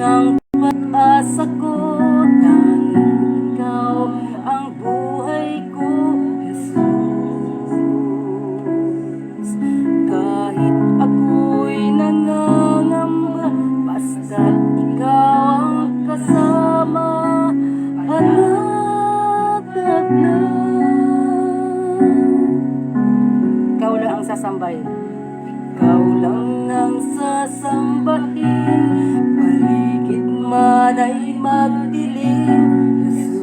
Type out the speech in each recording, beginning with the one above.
Ang pag-asa ko, tanging ikaw ang buhay ko, Jesus. Kahit ako'y nangangamba, basta't ikaw ang kasama, panatag na. Ikaw lang ang sasambahin. Ikaw lang ang sasambahin, paligid man ay magdilim, Jesus.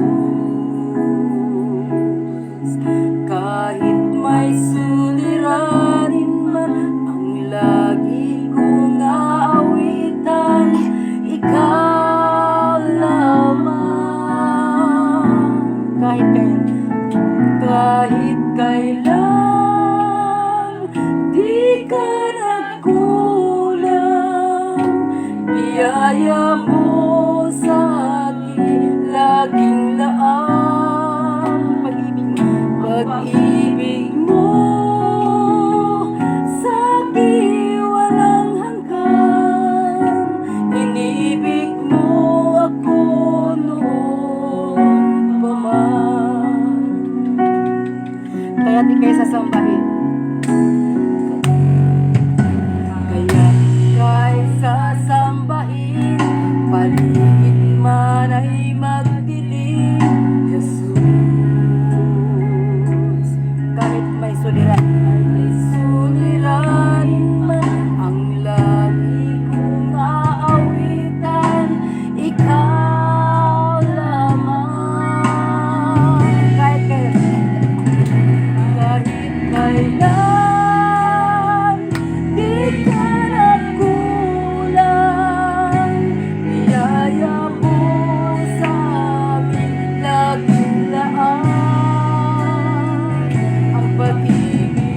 Kahit may suliranin man ang lagi kong aawitan, ikaw lamang. Kahit kailan di ka nagkulang, biyaya mo sa akin laging laang. Pag-ibig mo sa akin walang hanggan, inibig mo ako noon pa man. Kaya di kayo sasambahin. Sasambahin, paligid man ay magdilim, Jesus. Kahit may suliranin man ang lagi kong aawitan, ikaw lamang. Kahit kailan di ka pag-ibig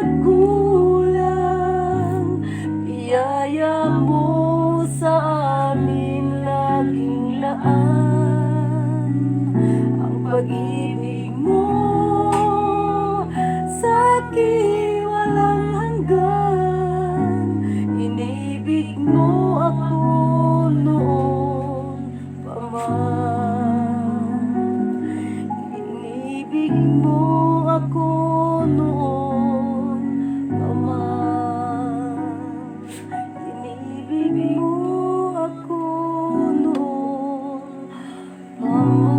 nagkulang. Biyaya mo sa amin laging laan. Ang pag-ibig mo sa akin walang hanggan. Inibig mo ako noon pa man. Inibig mo ako noon pa man. Inibig mo ako noon pa man.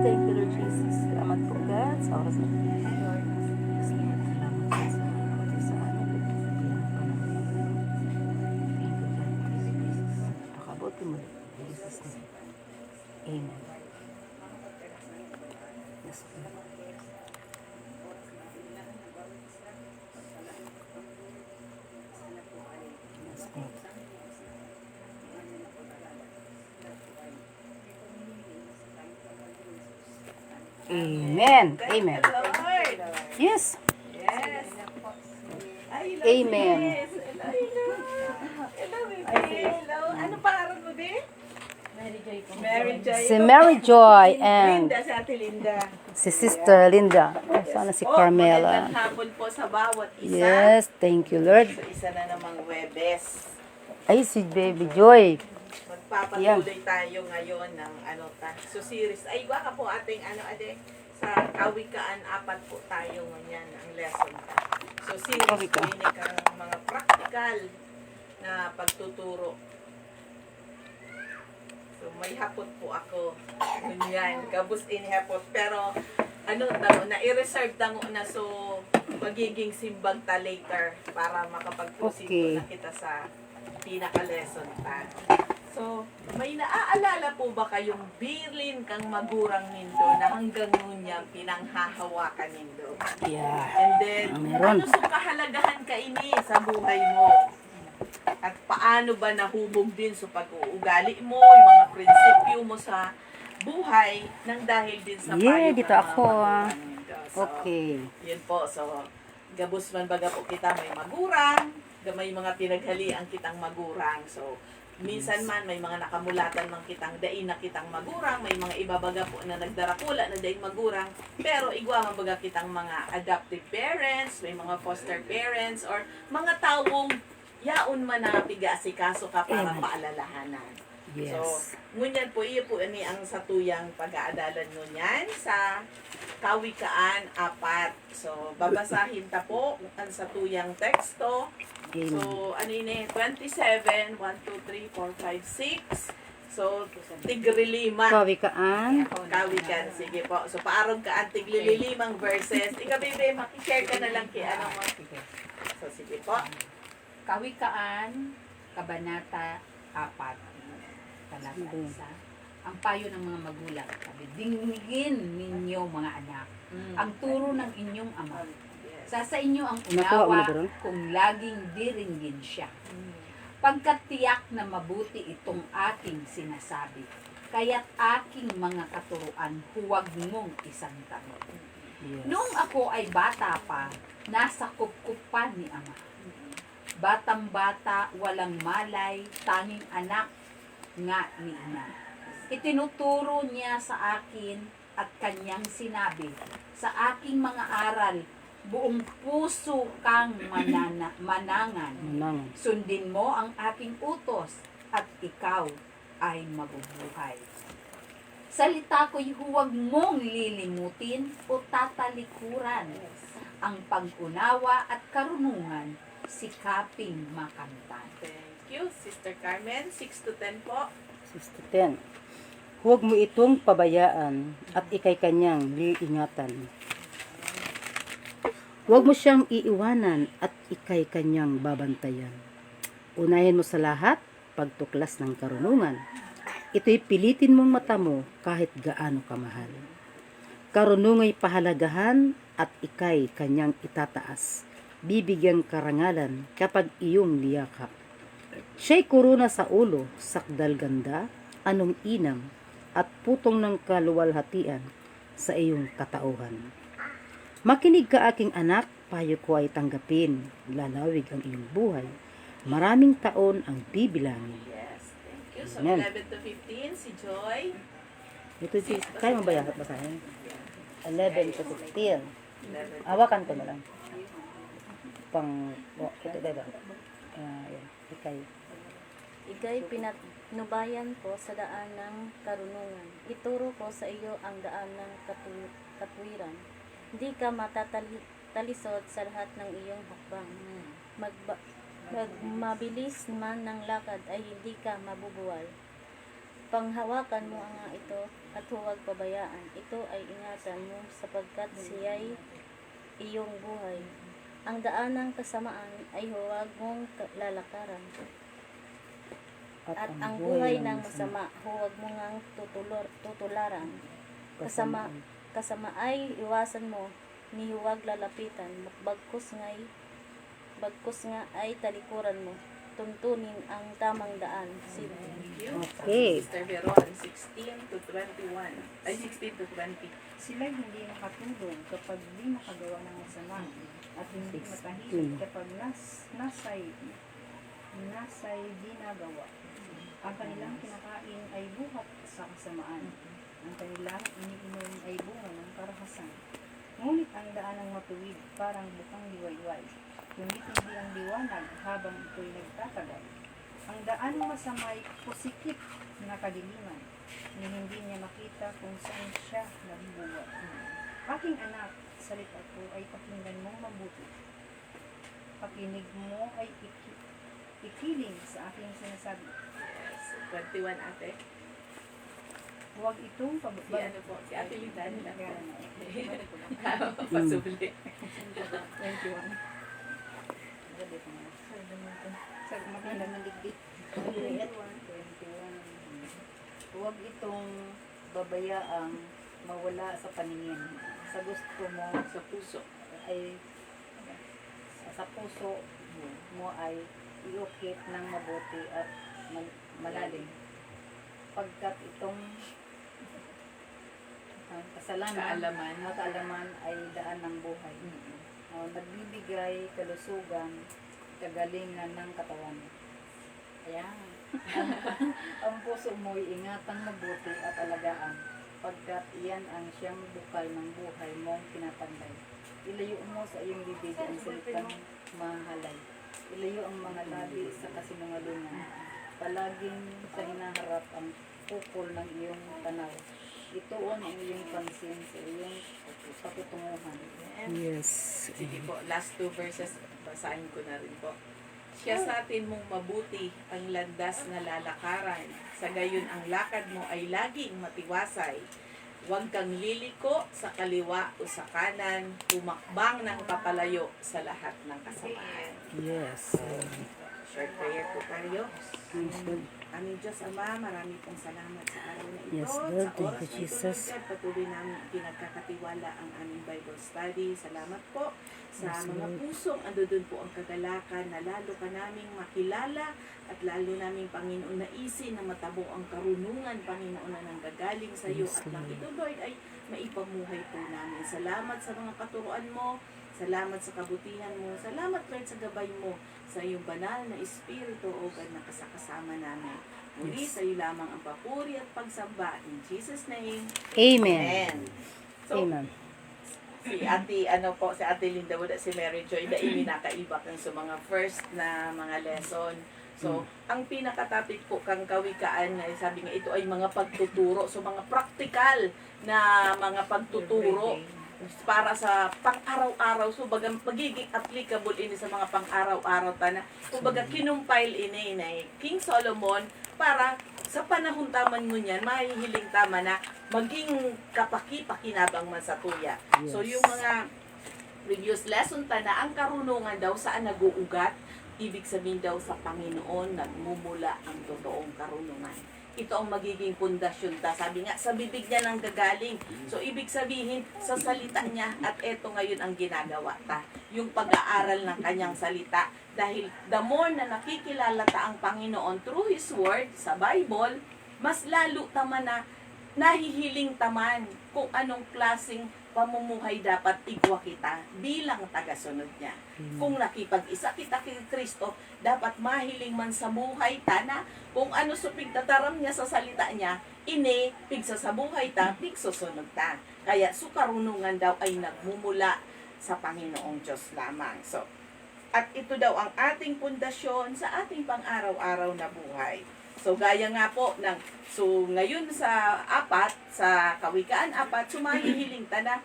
Thank you, Lord Jesus. Salamat po, God, sa oras na ito. Pakabuti mo. In Jesus' name. Amen. Yes, Lord. Yes, Lord. Amen. Amen. Lord. Yes. Yes. I love Amen. this. Hello, baby. Hello. Ano pangalan mo, babe? Mary Joy. Si Mary Joy and Linda, si Ate Linda. si Sister Linda. Sana si Carmela. Magandang hapon po sa bawat isa. Yes, thank you, Lord. So, isa na namang Webes. Ay, si Baby Joy. Magpapatuloy tayo ngayon ng so series. Ay, waka po ating sa Kawikaan 4 po tayo ngayon ang lesson. So series po Kawikaan. ini kang mga practical na pagtuturo. So may hapot po ako. Ganyan, kabus ini hapot. Pero na-i-reserve tango na so magiging simbag ta later para makapag-proceed Okay. po na kita sa pinaka-lesson ta. So, may naaalala po ba kayong bilin kang magurang nindo na hanggang ngunya pinanghahawakan nindo? Yeah. And then, Meron. ano so kahalagahan ka ini sa buhay mo? At paano ba nahubog din sa pag-uugali mo, yung mga prinsipyo mo sa buhay nang dahil din sa Yeah, payo dito ng mga ako, magulang nindo? So, Okay. yun po. So, gabus man baga po kita may magurang, may mga pinaghalian kitang magurang. So, minsan man may mga nakamulatan ng kitang dain na kitang magurang, may mga ibabaga po na nagdarakula na daing magurang, pero igwa man baga kitang mga adoptive parents, may mga foster parents, or mga tawong yaon man na pigasikaso ka para Amen. paalalahanan. Yes. So, ngunyan po, iyo po ini ang satuyang pag-aadalan ngunyan sa Kawikaan 4. So, babasahin ta po ang satuyang teksto. Amen. So, ano yun 27, 1, 2, 3, 4, 5, 6. So, tiglilima. Kawikaan. Kawikan, sige po. So, paarong ka ang tiglililimang verses. Ikaw, baby, makishare ka na lang kay ano mo. So, sige po. Kawikaan, Kabanata 4, talata 1. Ang payo ng mga magulang, sabi, dinggin ninyo mga anak, ang turo ng inyong ama. Yes. Sa inyo ang Nakuha mo unawa na ba ron? kung laging diringgin siya. Pagkat tiyak na mabuti itong aking sinasabi, kaya't aking mga katuruan huwag mong isang tanong. Yes. Noong ako ay bata pa, nasa kupkupan ni ama. Batang-bata, walang malay, tanging anak nga ni ina. Itinuturo niya sa akin at kanyang sinabi, sa aking mga aral, buong puso kang manangan. Manang. Sundin mo ang aking utos at ikaw ay mabubuhay. Salita ko'y huwag mong lilimutin o tatalikuran. Ang pag-unawa at karunungan, sikaping makamtan. Thank you, Sister Carmen. 6 to 10 po. 6-10. Huwag mo itong pabayaan at ikay kanyang liingatan. Huwag mo siyang iiwanan at ikay kanyang babantayan. Unahin mo sa lahat, pagtuklas ng karunungan. Ito'y pilitin mong mata mo kahit gaano kamahal. Karunungay pahalagahan at ikay kanyang itataas. Bibigyan karangalan kapag iyong liyakap. Siya'y kuruna sa ulo, sakdal ganda, anong inang, at putong ng kaluwalhatian sa iyong katauhan. Makinig ka aking anak, payo ko ay tanggapin. Lalawig ang iyong buhay. Maraming taon ang bibilangin. Yes, thank you. So, Amen. 11 to 15, si Joy. Ito si, kaya mo ba yakap basahin? 11 to 15. 11. Awakan ko na lang. Ito diba? Yan. Ikay. Ika'y pinatnubayan ko sa daan ng karunungan. Ituro ko sa iyo ang daan ng katwiran. Hindi ka matatalisod sa lahat ng iyong hakbang. Mabilis man ng lakad ay hindi ka mabubuwal. Panghawakan mo ang ito at huwag pabayaan. Ito ay ingatan mo sapagkat siya'y iyong buhay. Ang daan ng kasamaan ay huwag mong lalakaran. At ang buhay ng masama, huwag mo ngang tutularan. Kasama ay iwasan mo, ni huwag lalapitan. Bagkus nga ay talikuran mo. Tuntunin ang tamang daan. Thank you. Okay. Sister Veron, 16 to 21. Ay, 16 to 20. Sila hindi nakatulong kapag di nakagawa ng masama at hindi matahimik kapag nasa'y ginagawa. Ang kanilang kinakain ay buhat sa kasamaan. Ang kanilang iniinom ay bunga ng karahasan. Ngunit ang daan ng matuwid parang bukang liwayway. Hindi ang liwanag habang ito'y nagtatagal. Ang daan ng masamay pusikip na kadiliman, ni hindi niya makita kung saan siya nabubuhat. Aking anak, salita ko ay pakinggan mong mabuti. Pakinig mo ay ikiling sa aking sinasabi. Yes, 21 ate. Huwag itong Si ano po, si Ate Linda nila po. Pasubli. Pasubli. 21. Sa makina ng digdig. 21. Huwag itong babayaang mawala sa paningin. Sa gusto mo Sa puso. ay sa puso mo ay iukit ng mabuti at malalim. Pagkat itong kaalaman ay daan ng buhay. Nagbibigay kalusugan, kagalingan ng katawan. Ayan. Ang puso mo'y ingatang mabuti at alagaan, pagkat iyan ang siyang bukal ng buhay mong pinapantay. Ilayo mo sa iyong bibig ang salitang mahalay. Ilayo ang mga labi sa kasinungalingan. Palaging sa hinaharap ang pukol ng iyong tanaw. Ituon ang iyong pansin sa iyong patutunguhan. Yes. Sige po, last 2 verses, basahin ko na rin po. Siya sa atin mong mabuti ang landas na lalakaran. Sa gayon ang lakad mo ay laging matiwasay. Huwag kang liliko sa kaliwa o sa kanan, humakbang ng papalayo sa lahat ng kasamaan. Yes. Short prayer po tayo. Yes, Lord. Aming Diyos Ama, marami pong salamat sa araw na ito. Yes, Lord. Sa Thank oras you, na ito, Jesus. Lord God, patuloy namin pinagkakatiwala ang aming Bible study. Salamat po sa Yes, mga Lord. pusong ando doon po ang kagalakan na lalo ka naming makilala at lalo naming Panginoon naisin na matabo ang karunungan, Panginoon, na nanggagaling sa iyo. Yes, At lang Lord. ito, Lord, ay maipamuhay po namin. Salamat sa mga katuruan mo. Salamat sa kabutihan mo. Salamat, Lord, sa gabay mo sa iyong banal na Espiritu, O God, na kasakasama namin. Muli Yes. sa iyo lamang ang papuri at pagsamba. In Jesus' name, Amen. Amen. So, Amen. si Ate Linda Wood at si Mary Joy na iminakaiba kang sa mga first na mga lesson. So, ang pinaka-topic po kang kawikaan, sabi nga ito ay mga pagtuturo. So, mga practical na mga pagtuturo para sa pang-araw-araw. So, bagang magiging applicable ini sa mga pang-araw-araw na kumbaga kinumpile ini na King Solomon para sa panahon taman mo niyan, mahihiling tama na maging kapaki-pakinabang man sa tuya. So, Yes. yung mga previous lesson na ang karunungan daw saan naguugat, ibig sabihin daw sa Panginoon nagmumula ang totoong karunungan. Ito ang magiging pundasyon ta. Sabi nga, sa bibig niya nang gagaling. So, ibig sabihin, sa salita niya, at eto ngayon ang ginagawa ta. Yung pag-aaral ng kanyang salita. Dahil the more na nakikilala ta ang Panginoon through His Word, sa Bible, mas lalo taman na nahihiling taman kung anong klaseng pamumuhay dapat igwa kita bilang tagasunod niya. Kung nakipag-isa kita kay Kristo, dapat mahiling man sa buhay ta na kung ano sa pigtataram niya sa salita niya, ini pigsa sa buhay ta, pigsusunod ta. Kaya sukarunungan daw ay nagmumula sa Panginoong Diyos lamang. So, at ito daw ang ating pundasyon sa ating pang-araw-araw na buhay. So, gaya nga po ng, so ngayon sa Kawikaan 4, sumahihiling ta na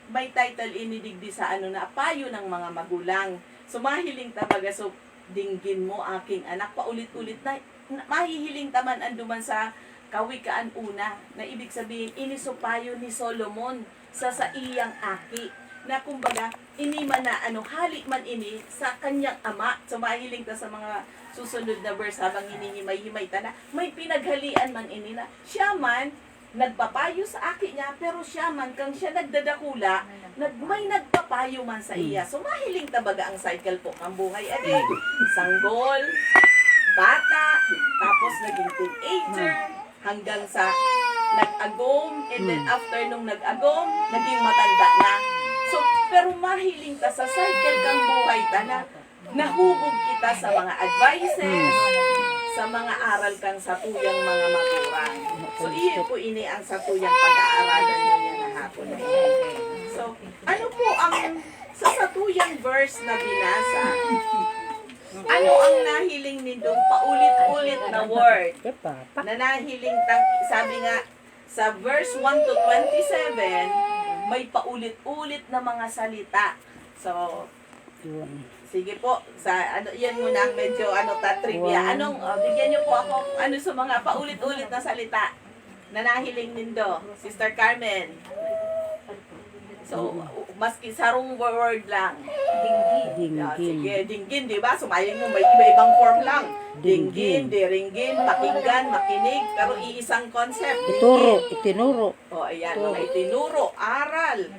may title inidigdi sa ano na payo ng mga magulang. So, mahiling ta baga, so dinggin mo aking anak, paulit-ulit na, mahihiling ta man anduman sa Kawikaan 1, na ibig sabihin, inisopayo ni Solomon sa iyang aki, na kumbaga, ini man na, halik man ini sa kanyang ama. So, mahiling ta sa mga susunod na verse habang hinihimay-himay ta na, may pinaghalian man ini na, siya man, nagpapayo sa aki niya, pero siya man, kang siya nagdadakula, may nagpapayo man sa iya. So, mahiling ta baga ang cycle po ng buhay. Sanggol, bata, tapos naging teenager, hanggang sa nag-agom, and then after nung nag-agom, naging matanda na. So, pero mahiling ta sa cycle kang buhay ta na nahubog kita sa mga advices, sa mga aral kang satuyang mga magulang. So, iyo po ini ang satuyang pag-aaralan niya na hapon na ini. So, ano po ang sa satuyang verse na binasa? Ano ang nahiling nindong paulit-ulit na word? Na nahiling sabi nga, sa verse 1 to 27, may paulit-ulit na mga salita. So, sige po, sa yan muna ang medyo trivia. Bigyan niyo po ako sa mga paulit-ulit na salita na nahiling nindo, Sister Carmen. So, maski sarong word lang. Dinggin. Sige, dinggin, di ba? Sumayin mo, may iba-ibang form lang. Dinggin, diringgin, pakinggan, makinig, pero iisang concept. Ituro, itinuro. O, ayan, mga itinuro, aral,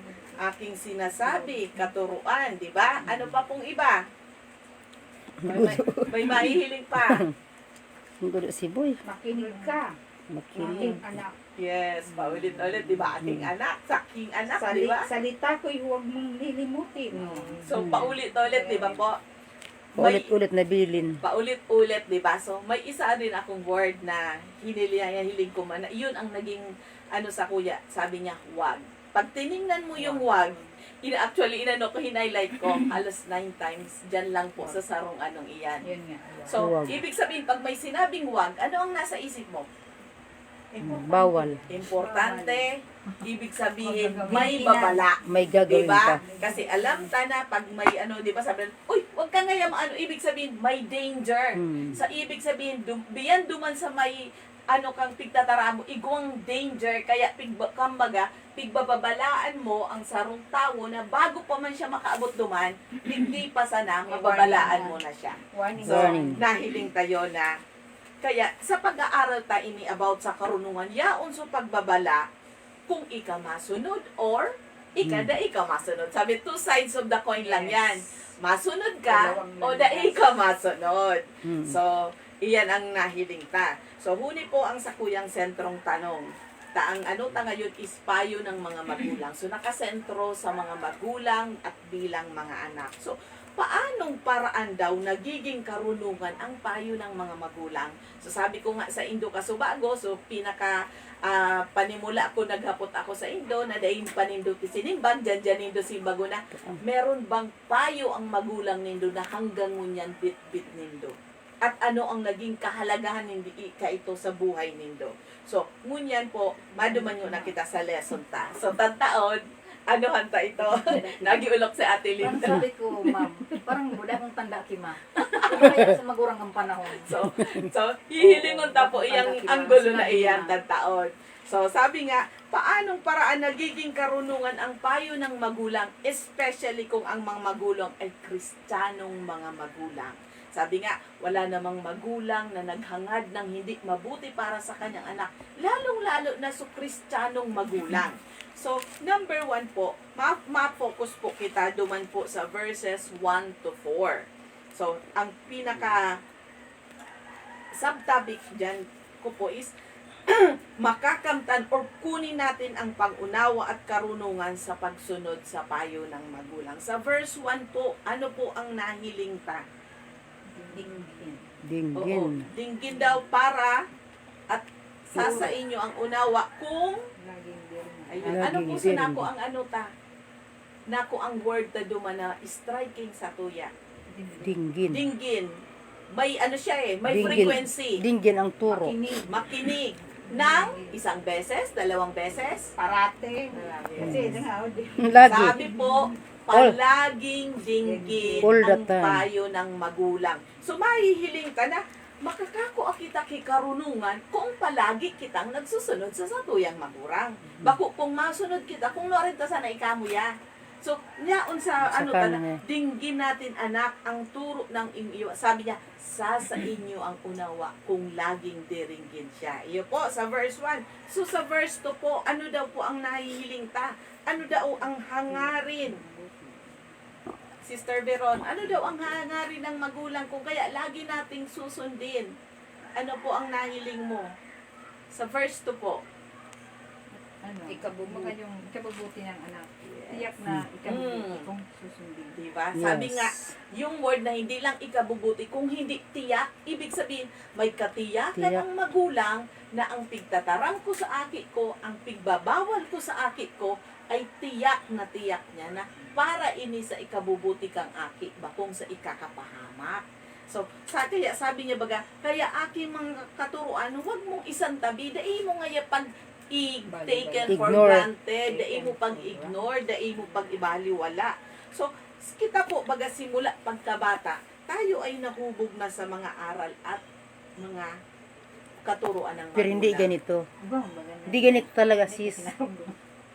aking sinasabi, katuruan, di ba? Ano pa pong iba? May mahihiling pa. Ang gulo si Boy. Makinig ka. Makinig. Anak. Yes, paulit-ulit, di ba? Aking anak, saking anak, di ba? Salita ko'y huwag mong lilimutin. So, paulit-ulit, di ba po? Paulit-ulit na bilin. Paulit-ulit, di ba? So, may isa din akong word na hiniling ko man. Yun ang naging, sa kuya, sabi niya, wag. Pag tiningnan mo yung wag, actually, highlight ko, halos 9 times, dyan lang po sa sarong iyan. Yun nga. So, Wag. ibig sabihin, pag may sinabing wag, ano ang nasa isip mo? Bawal. Importante, ibig sabihin, may babala. May gagawin Diba? ka. Kasi alam ta na pag may di ba sabi, uy, wag ka ngayam, ibig sabihin, may danger. Sa ibig sabihin, biyan duman sa may, kang pigtatara mo, igwang danger, kaya pigbababalaan mo ang sarong tao na bago pa man siya makaabot duman, hindi pa sana, mababalaan mo na siya. So, Warning. nahiling tayo na, kaya sa pag-aaral ta ini about sa karunungan, yaon so pagbabala, kung ika masunod or ika masunod. Sabi, two sides of the coin lang yan. Masunod ka o ika masunod. So, iyan ang nahiling ta. So, huni po ang sakuyang sentrong tanong. Ang ta ngayon is payo ng mga magulang. So, nakasentro sa mga magulang at bilang mga anak. So, paanong paraan daw nagiging karunungan ang payo ng mga magulang? So, sabi ko nga sa Indo Kasubago, so pinaka panimula ko, naghapot ako sa Indo, na dahin panindo sinimbag, dyan nindo si bago na, meron bang payo ang magulang nindo na hanggang ngunyan bit-bit nindo? At ano ang naging kahalagahan hindi ka ito sa buhay nindo? So, ngunyan po, maduman nyo na kita sa lesson ta. So, tantaon, hanta ito? Nagiulok si Ate Parang Linda. sabi ko, ma'am, parang buda kong tanda ki ma. Kaya sa magurang ang panahon. So hihilingon ta po iyang anggulo na iyan tantaon. So, sabi nga, paanong paraan nagiging karunungan ang payo ng magulang, especially kung ang mga magulang ay Kristiyanong mga magulang. Sabi nga, wala namang magulang na naghangad ng hindi mabuti para sa kanyang anak, lalong-lalo na sa Kristiyanong magulang. So, number 1 po, ma-focus po kita duman po sa verses 1 to 4. So, ang pinaka subtopic dyan ko po is, makakamtan or kunin natin ang pangunawa at karunungan sa pagsunod sa payo ng magulang. Sa verse 1 po, ano po ang nahiling ta? Dinggin. Dinggin. Oo, dinggin daw para at sa inyo ang unawa kung Laging diring. ayun, Laging ano po sa diring. nako ang ano ta? Nako ang word ta dumana striking sa tuya. Dinggin. Dinggin. May ano siya may Dinggin. frequency. Dinggin ang turo. Makinig. Makinig ng isang beses, dalawang beses. Parate. Kasi ito nga, Lagi. Sabi po, palaging dinggin All the ang time. payo ng magulang. So mahihiling ka na, makakako kita kay karunungan kung palagi kitang nagsusunod sa satuyang magulang. Bako kung masunod kita, kung norin ta sana ikamo ya. So, niyaon sa ano Saka ta, na dinggin natin anak ang turo ng inyo. Sabi niya, sa inyo ang unawa kung laging diringgin siya. Iyo po sa verse 1. So sa verse 2 po, ano daw po ang nahihiling ta? Ano daw ang hangarin? Sister Veron, ano daw ang hangarin ng magulang kung kaya lagi nating susundin? Ano po ang nahiling mo? Sa verse 2 po. ano, ikabubuti ng anak. Tiyak na ikabubuti kung susundin. Diba? Yes. Sabi nga, yung word na hindi lang ikabubuti, kung hindi tiyak, ibig sabihin, may katiyakan Tiyak. ng magulang na ang pigtatarang ko sa akit ko, ang pigbabawal ko sa akit ko, ay tiyak niya na para ini sa ikabubuti kang akit, bakong sa ikakapahamak. So, kaya sabi niya baga, kaya aking mga katuruan, huwag mong isang tabi, dahil mo nga pag taken for Ignore. granted, dahil mo pag-ignore, dahil mo pag-ibaliwala. So, kita po, baga simula pagkabata, tayo ay nahubog na sa mga aral at mga katuruan ng Pero hindi magulang. ganito. Hindi ganito talaga, sis.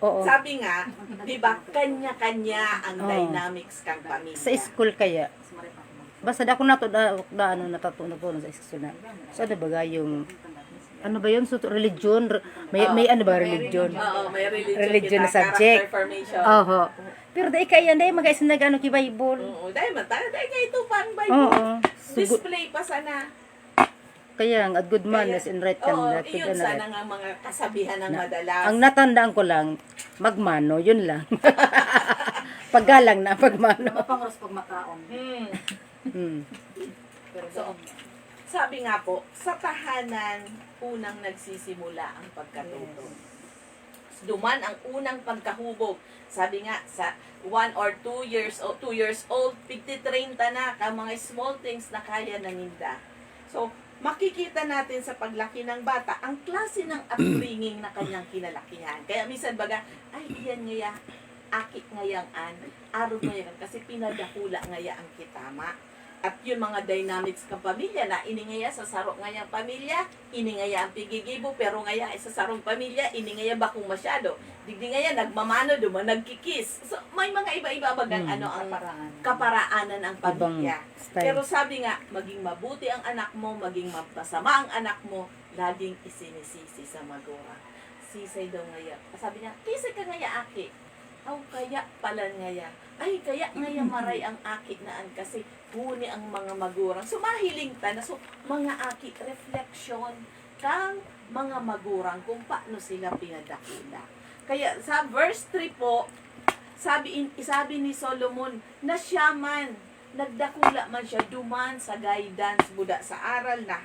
Oo. Sabi nga, di ba, kanya-kanya ang Oo. dynamics kang pamilya. Sa school kaya, basta ako natutunan sa school na. So ano ba yung, ano ba yun? So, religion? May ano ba religion? Oo, may religion, Religion kita, na subject. character formation. Oho. Pero dahil kaya, dahil mag-asin na gano'n ki Bible. Oo, dahil man tayo, dahil kayo ito pang Oo. Bible. So, Display pa sana. kaya ang good manners and right Oo, conduct. iyon sana nga mga kasabihan ng madalas. Ang natandaan ko lang, magmano, yun lang. Paggalang na, pagmano. Mapangros pag makaon. Hmm. Pero So, sabi nga po, sa tahanan, unang nagsisimula ang pagkatuto. Duman ang unang pagkahubog. Sabi nga, sa 1 or 2 years old, 50-30 na ka mga small things na kaya naninda. So, makikita natin sa paglaki ng bata ang klase ng upbringing na kanyang kinalakihan. Kaya minsan baga, ay iyan ngaya, akit ngayang araw ngayon, kasi pinadakula ngaya ang kitama. At yung mga dynamics ng pamilya na iningaya sa sarong ngayang pamilya, iningaya ang pigigibo, pero ngaya sa sarong pamilya, iningaya bakong masyado. Digdi ngaya, nagmamano, nagkikis. So, may mga iba-iba bagang ano ang kaparaanan ng pamilya. Ibang style. Pero sabi nga, maging mabuti ang anak mo, maging masama ang anak mo, laging isinisisi sa magulang. Sisay daw ngaya. Sabi niya, kisay ka ngaya aki. Aw, kaya pala ngaya. Ay, kaya ngaya maray ang aki naan kasi huni ang mga magulang. So, mahiling ta na. So, mga aki, reflection kang mga magulang kung paano sila pinadakila. Kaya sa verse 3 po, sabi ni Solomon na siya man, nagdakula man siya, duman sa guidance, buda sa aral na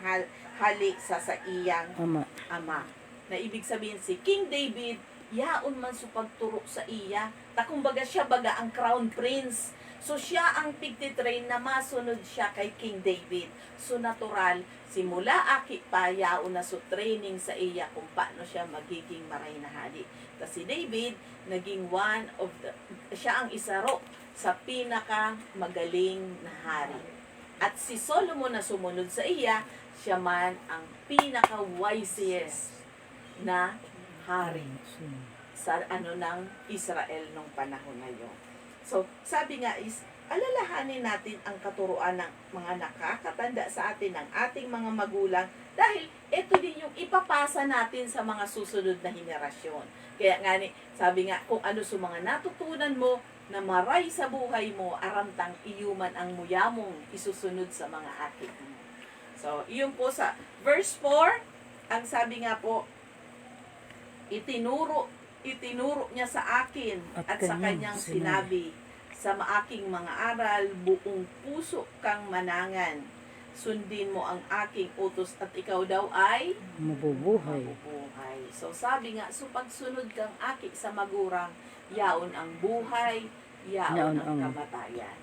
hali sa iyang Ama. ama. Na ibig sabihin si King David, yaon man sa pagturo sa iya. Takumbaga siya baga ang crown prince. So siya ang pigtitrain na masunod siya kay King David. So natural, simula aki pa yaon na so training sa iya kung paano siya magiging maray na hari. Kasi si David, naging siya ang isaro sa pinaka magaling na hari. At si Solomon na sumunod sa iya, siya man ang pinaka wisest na hari sa ng Israel nung panahon na yun. So, sabi nga is, alalahanin natin ang katuruan ng mga nakakatanda sa atin, ng ating mga magulang, dahil ito din yung ipapasa natin sa mga susunod na henerasyon. Kaya nga sabi nga, kung ano sa mga natutunan mo, na maray sa buhay mo, aramtang iyuman ang muyamong isusunod sa mga akit mo. So, iyon po sa verse 4, ang sabi nga po, itinuro niya sa akin At at sa kanyang kanyang sinabi, sa aking mga aral, buong puso kang manangan. Sundin mo ang aking utos at ikaw daw ay Mabubuhay. mabubuhay. So sabi nga, so pagsunod kang aki sa magurang, yaon ang buhay, yaon Yaon ang ang- kamatayan.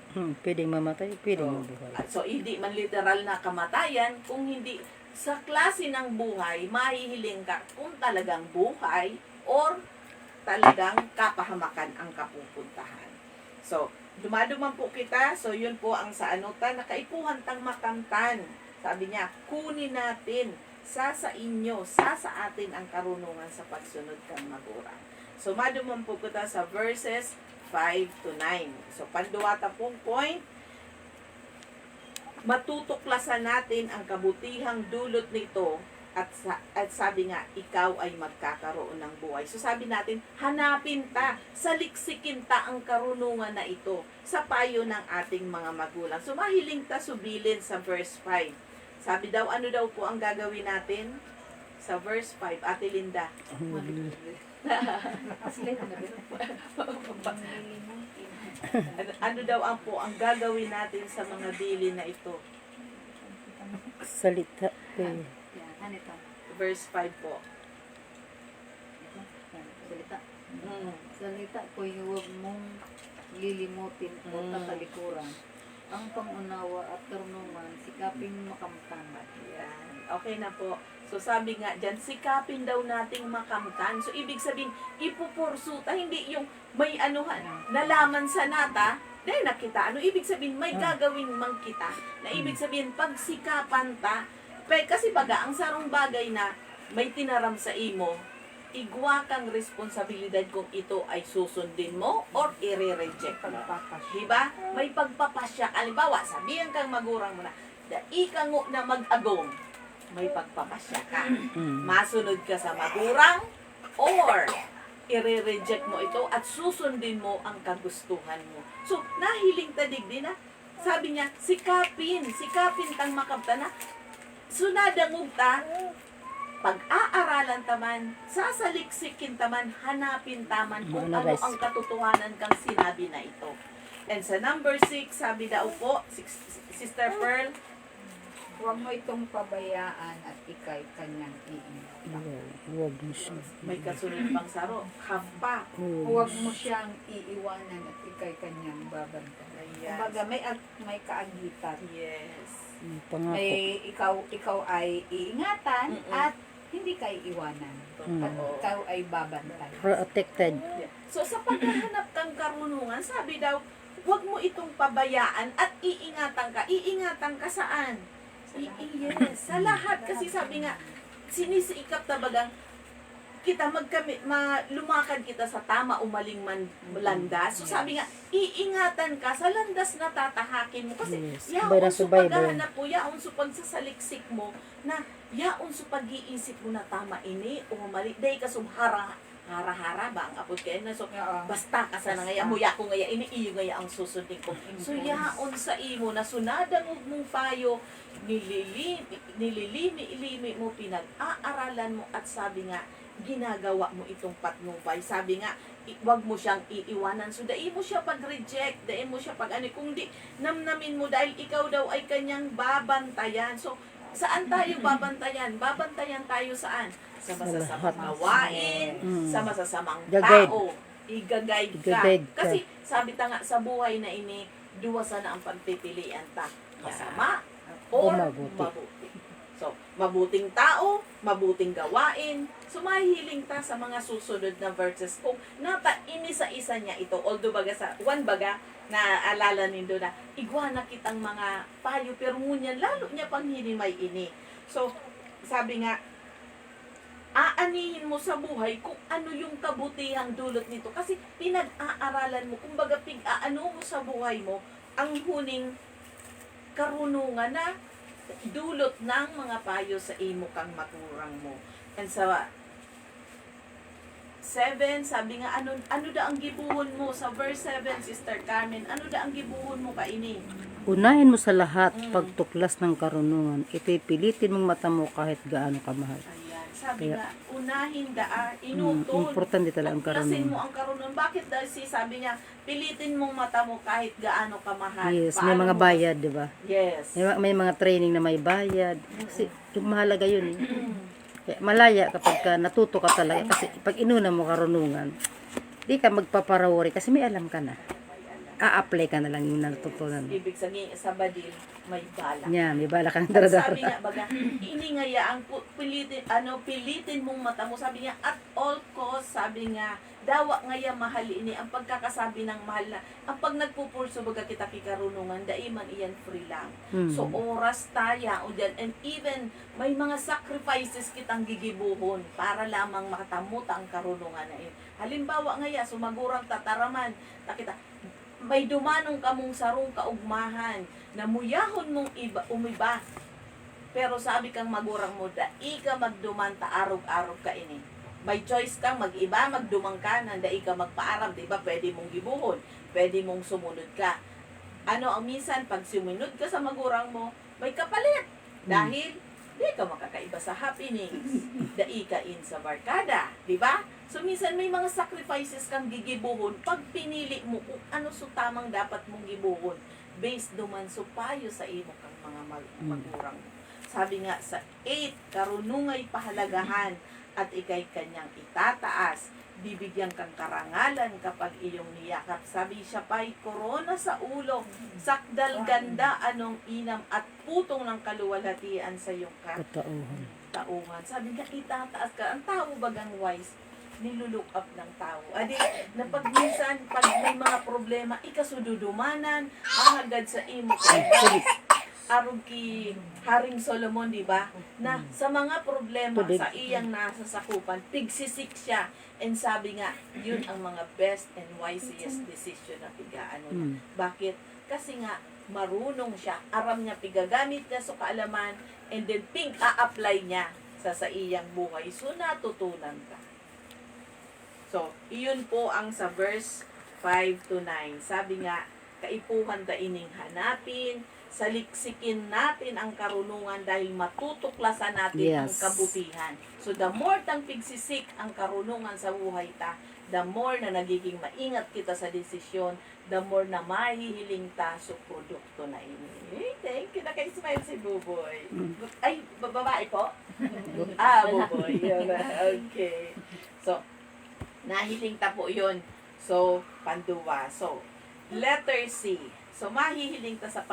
Pwedeng mamatay, pwedeng So, mabuhay. so hindi man literal na kamatayan, kung hindi sa klase ng buhay, mahihiling ka kung talagang buhay or talagang kapahamakan ang kapupuntahan. So, dumaduman po kita. So, yun po ang sa anutan. Nakaipuhan tang makamtan. Sabi niya, kunin natin sa inyo, sa atin ang karunungan sa pagsunod kang magurang. So, maduman po kita sa verses 5 to 9. So, panduwata pong point, matutuklasan natin ang kabutihang dulot nito at sabi nga, ikaw ay magkakaroon ng buhay. So sabi natin, hanapin ta, saliksikin ta ang karunungan na ito sa payo ng ating mga magulang. So mahiling ta subilin sa verse 5. Sabi daw, ano daw po ang gagawin natin? Sa verse 5, Ate Linda. Ano daw ang po ang gagawin natin sa mga dili na ito? Salita. Yan, ano ito? Verse 5 po. Ito, yan, salita. Mm. Salita ko, huwag mong lilimutin o Mm. tatalikuran. Ang pangunawa at karunungan, sikaping makamtan. Yan. Okay na po. So sabi nga dyan, sikapin daw nating makamtan. So ibig sabihin, ipupursuta, hindi yung may anuhan, nalaman sa nata, dahil nakita. Ano ibig sabihin, may gagawin mang kita. Na ibig sabihin, pagsikapan ta, kasi baga, ang sarong bagay na may tinaram sa imo, igwa kang responsibilidad kung ito ay susundin mo or i-reject mo. Diba? May pagpapasya. Halimbawa, sabihan kang magurang mo na, ikango na mag-agong, may pagpapasya ka. Masunod ka sa magurang or i-reject mo ito at susundin mo ang kagustuhan mo. So, nahiling tadig din na, sabi niya, sikapin tang makabta na, sunadangog ta, pag-aaralan taman, sasaliksikin taman, hanapin taman kung ano Maanaras. ang katotohanan kang sinabi na ito. And sa number 6, sabi daw po, Sister Pearl, Huwag mo itong pabayaan at ikay kanyang iingat. Huwag mo siya. may kasunod pang saro, hapa. Huwag mo siyang iiwanan at ikay kanyang babantayan. Ayan. Kumbaga, may kaagitan. Yes. Pangako. May ikaw ay iingatan Mm-mm. at hindi ka iiwanan. At Oo. ikaw ay babantay. Protected. So sa paghahanap kang karunungan, sabi daw, huwag mo itong pabayaan at iingatan ka. Iingatan ka saan? Yes, sa lahat. Kasi sabi nga, sinisiikap na bagang kita lumakad kita sa tama o maling landas. So sabi nga, iingatan ka sa landas na tatahakin mo. Kasi Yes. yaon Para sa survivor. paghahanap mo, yaon sa pagsasaliksik mo, na yaon sa pag-iisip mo na tama ini o mali. Dahil ka hara-hara ba ang apod kayo na. So, basta ka sa ngaya mo, ya ko ngaya, ini-iyo ngaya ang susundin ko. So, yaon sa imo, na sunadangog mong payo, nililimi mo, pinag-aaralan mo, at sabi nga, ginagawa mo itong patnubay. Sabi nga, wag mo siyang iiwanan. So, dahil mo siya pag-reject, dahil mo siya kung di, namnamin mo, dahil ikaw daw ay kanyang babantayan. So, saan tayo babantayan? Babantayan tayo saan? Sa masasamang lahat. gawain, Mm. sa masasamang Gagayad. tao. I-guide ka. Gagayad ka. Kasi sabi ta nga sa buhay na ini, duwasa na ang pagpipilian ta. Masama or Mabuti. mabuti. So, mabuting tao, mabuting gawain. So, mahihiling ta sa mga susunod na verses kung inisa-isa niya ito. Although baga sa one baga, naaalala nindo na igwa na kitang mga payo, pero ngunyan lalo niya pang hinimay ini. So, sabi nga, aanihin mo sa buhay kung ano yung kabutihang dulot nito. Kasi pinag-aaralan mo, kumbaga pig-aano mo sa buhay mo, ang huning karunungan na dulot ng mga payo sa imo kang maturang mo. And sa 7, sabi nga, ano da ang gibuhon mo? Sa verse 7, Sister Carmen, ano da ang gibuhon mo kaini? Unahin mo sa lahat pagtuklas ng karunungan. Ito'y pilitin mong mata mo kahit gaano kamahal. Ayan. sabi Kaya- nga, unahin inuton. Importante talaga ang Tuklasin mo karunungan. ang karunungan. Bakit dahil sabi niya, pilitin mong mata mo kahit gaano ka mahal. Yes, may Paano mga mo- bayad, di ba? Yes. May mga training na may bayad. Kasi yung mahalaga yun eh. Kaya malaya kapag ka natuto ka talaga. Kasi pag inuna mo karunungan, di ka magpaparawari kasi may alam ka na. A-apply ka na lang yung natutunan mo. Ibig sabihin, sa badil, may bala. Yan, may bala ka ng At sabi daradara. nga, baga, iningayaan, pilitin mong mata mo. Sabi niya, at all cost, sabi nga, dawa ngaya mahal ini, ang pagkakasabi ng mahal na, ang pag nagpupurso, baga kita kikarunungan, daiman iyan free lang. Mm. So, oras taya, o dyan, and even, may mga sacrifices kitang gigibuhon para lamang makatamut ang karunungan na iyon. Halimbawa ngaya, sumagurang tataraman, nakita, may dumanong kamong sarong kaugmahan, namuyahon mong umiba. Pero sabi kang magurang mo, dai ka magdumanta, arog-arog ka ini. May choice kang mag-iba, magdumang ka, dai ka magpaaram, di ba? Pwede mong gibuhon, pwede mong sumunod ka. Ano ang minsan, pag sumunod ka sa magurang mo, may kapalit. Dahil, di ka makakaiba sa happenings. Dai ka in sa barkada, di ba? So, minsan may mga sacrifices kang gigibuhon pag pinili mo kung ano so tamang dapat mong gibuhon based duman so payo sa imo kang mga magurang mo. Sabi nga sa 8, karunungay pahalagahan at ikay kanyang itataas. Bibigyan kang karangalan kapag iyong niyakap. Sabi siya pa'y korona sa ulo, sakdal ganda anong inam at putong ng kaluwalhatian sa iyong Katauhan. taungan. Sabi nga, itataas ka. Ang tao bagang wise, nilulook up ng tao. Adi, na pag minsan, pag may mga problema, ikasududumanan, mahagad sa imo. Arog ki Haring Solomon, di ba? Na sa mga problema Tubig. sa iyang nasa sakupan, tigsisik siya. And sabi nga, yun ang mga best and wisest decision na pigaano niya. Mm. Bakit? Kasi nga, marunong siya. Aram niya, pigagamit niya sa kaalaman, and then a-apply niya sa iyang buhay. So, natutunan ka. So, iyon po ang sa verse 5 to 9. Sabi nga, kaipuhan da ining hanapin, saliksikin natin ang karunungan dahil matutuklasan natin ang Yes. kabutihan. So, the more tang pigsisik ang karunungan sa buhay ta, the more na nagiging maingat kita sa desisyon, the more na mahihiling ta sa produkto na ini. Thank you. Naka-smile si Buboy. Ay, babae po? Buboy. Yun. Okay. So, nahiling ta po yun. So, panduwa. So, letter C. So, mahihiling ta sa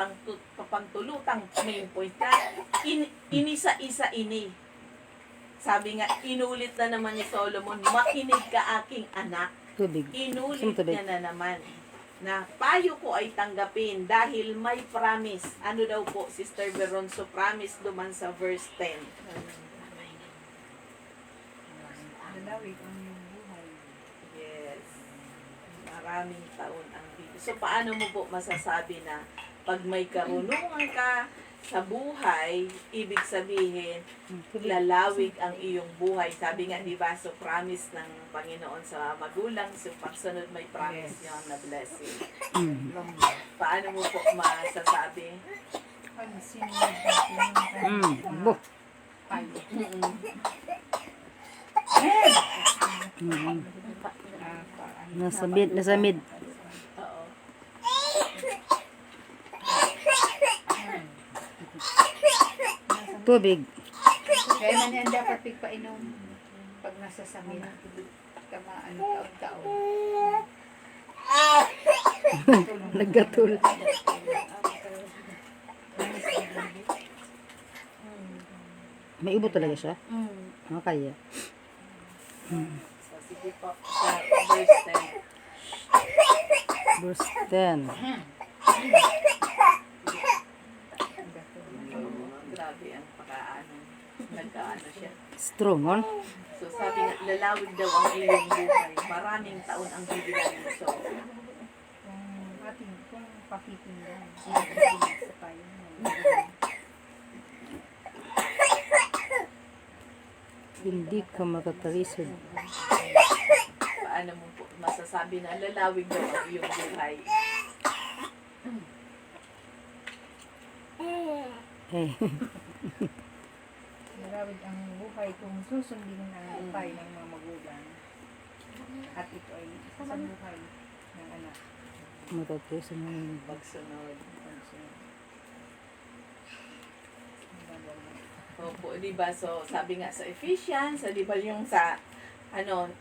pangtulutang main point na inisa-isa ini. Sabi nga, inulit na naman ni Solomon, makinig ka aking anak. Tubig. Inulit Tubig. niya na naman na payo ko ay tanggapin dahil may promise. Ano daw po, Sister Veronso, promise duman sa verse 10. Yes. Maraming taon ang bibig. So, paano mo po masasabi na pag may karunungan ka sa buhay, ibig sabihin, lalawig ang iyong buhay. Sabi nga, di ba, so promise ng Panginoon sa magulang, so pagsunod may promise yun na blessing. Mm. Paano mo po masasabi? Bo. Nasa mid. Oo. Tubig. Kaya man yan dapat pigpainom pag nasa samin. Kama taon-taon. Naggatul. May ubo talaga siya? Mm. Kaya. So, sige po. Sa verse 10. Verse 10. Grabe ang pakaano. Nagkaano siya. Strong, on? So sabi nga, lalawig daw ang iyong buhay. Maraming taon ang bibigyan mo. So, Kung pakikinggan. Hindi ka makatawisod. paano mo po masasabi na lalawig daw ang iyong buhay? Eh. Marawid ang buhay kung susundin ang upay ng mga magulang. At ito ay isang buhay ng anak. Matuto sa mga Pagsunod. Pagsunod. Opo, di ba? So, sabi nga sa Ephesians, di ba yung sa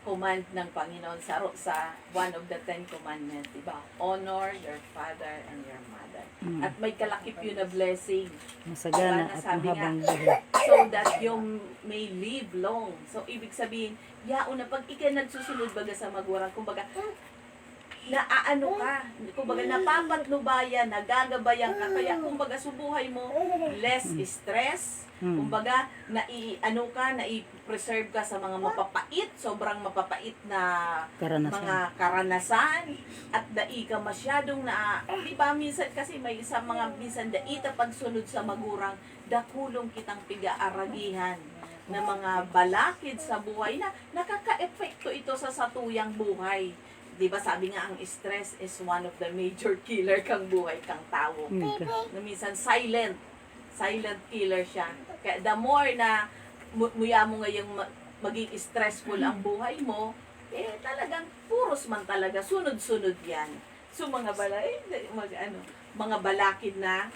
command ng Panginoon sa one of the 10 commandments, di ba? Honor your father and your mother. At may kalakip yun na blessing. masagana Diba, at nasabi nga, mahabang buhay. so that you may live long. So, ibig sabihin, una, pag ikaw nagsusunod baga sa magulang, kumbaga, naaano ka, kumbaga, napapatnubayan, nagagabayan ka, kaya, kumbaga, subuhay mo, less stress, kumbaga, nai-preserve ka sa mga mapapait, sobrang mapapait na mga Karanasan. karanasan, at dai ka masyadong di ba, minsan kasi may sa mga minsan daita pagsunod sa magurang, dakulong kitang pigaaragihan na mga balakid sa buhay na nakaka-epekto ito sa satuyang buhay. Di ba sabi nga ang stress is one of the major killer kang buhay kang tao. Na minsan silent killer siya. Kaya the more na muya mo ngayong maging stressful ang buhay mo, talagang puros man talaga, sunod-sunod yan. So mga mga balakid na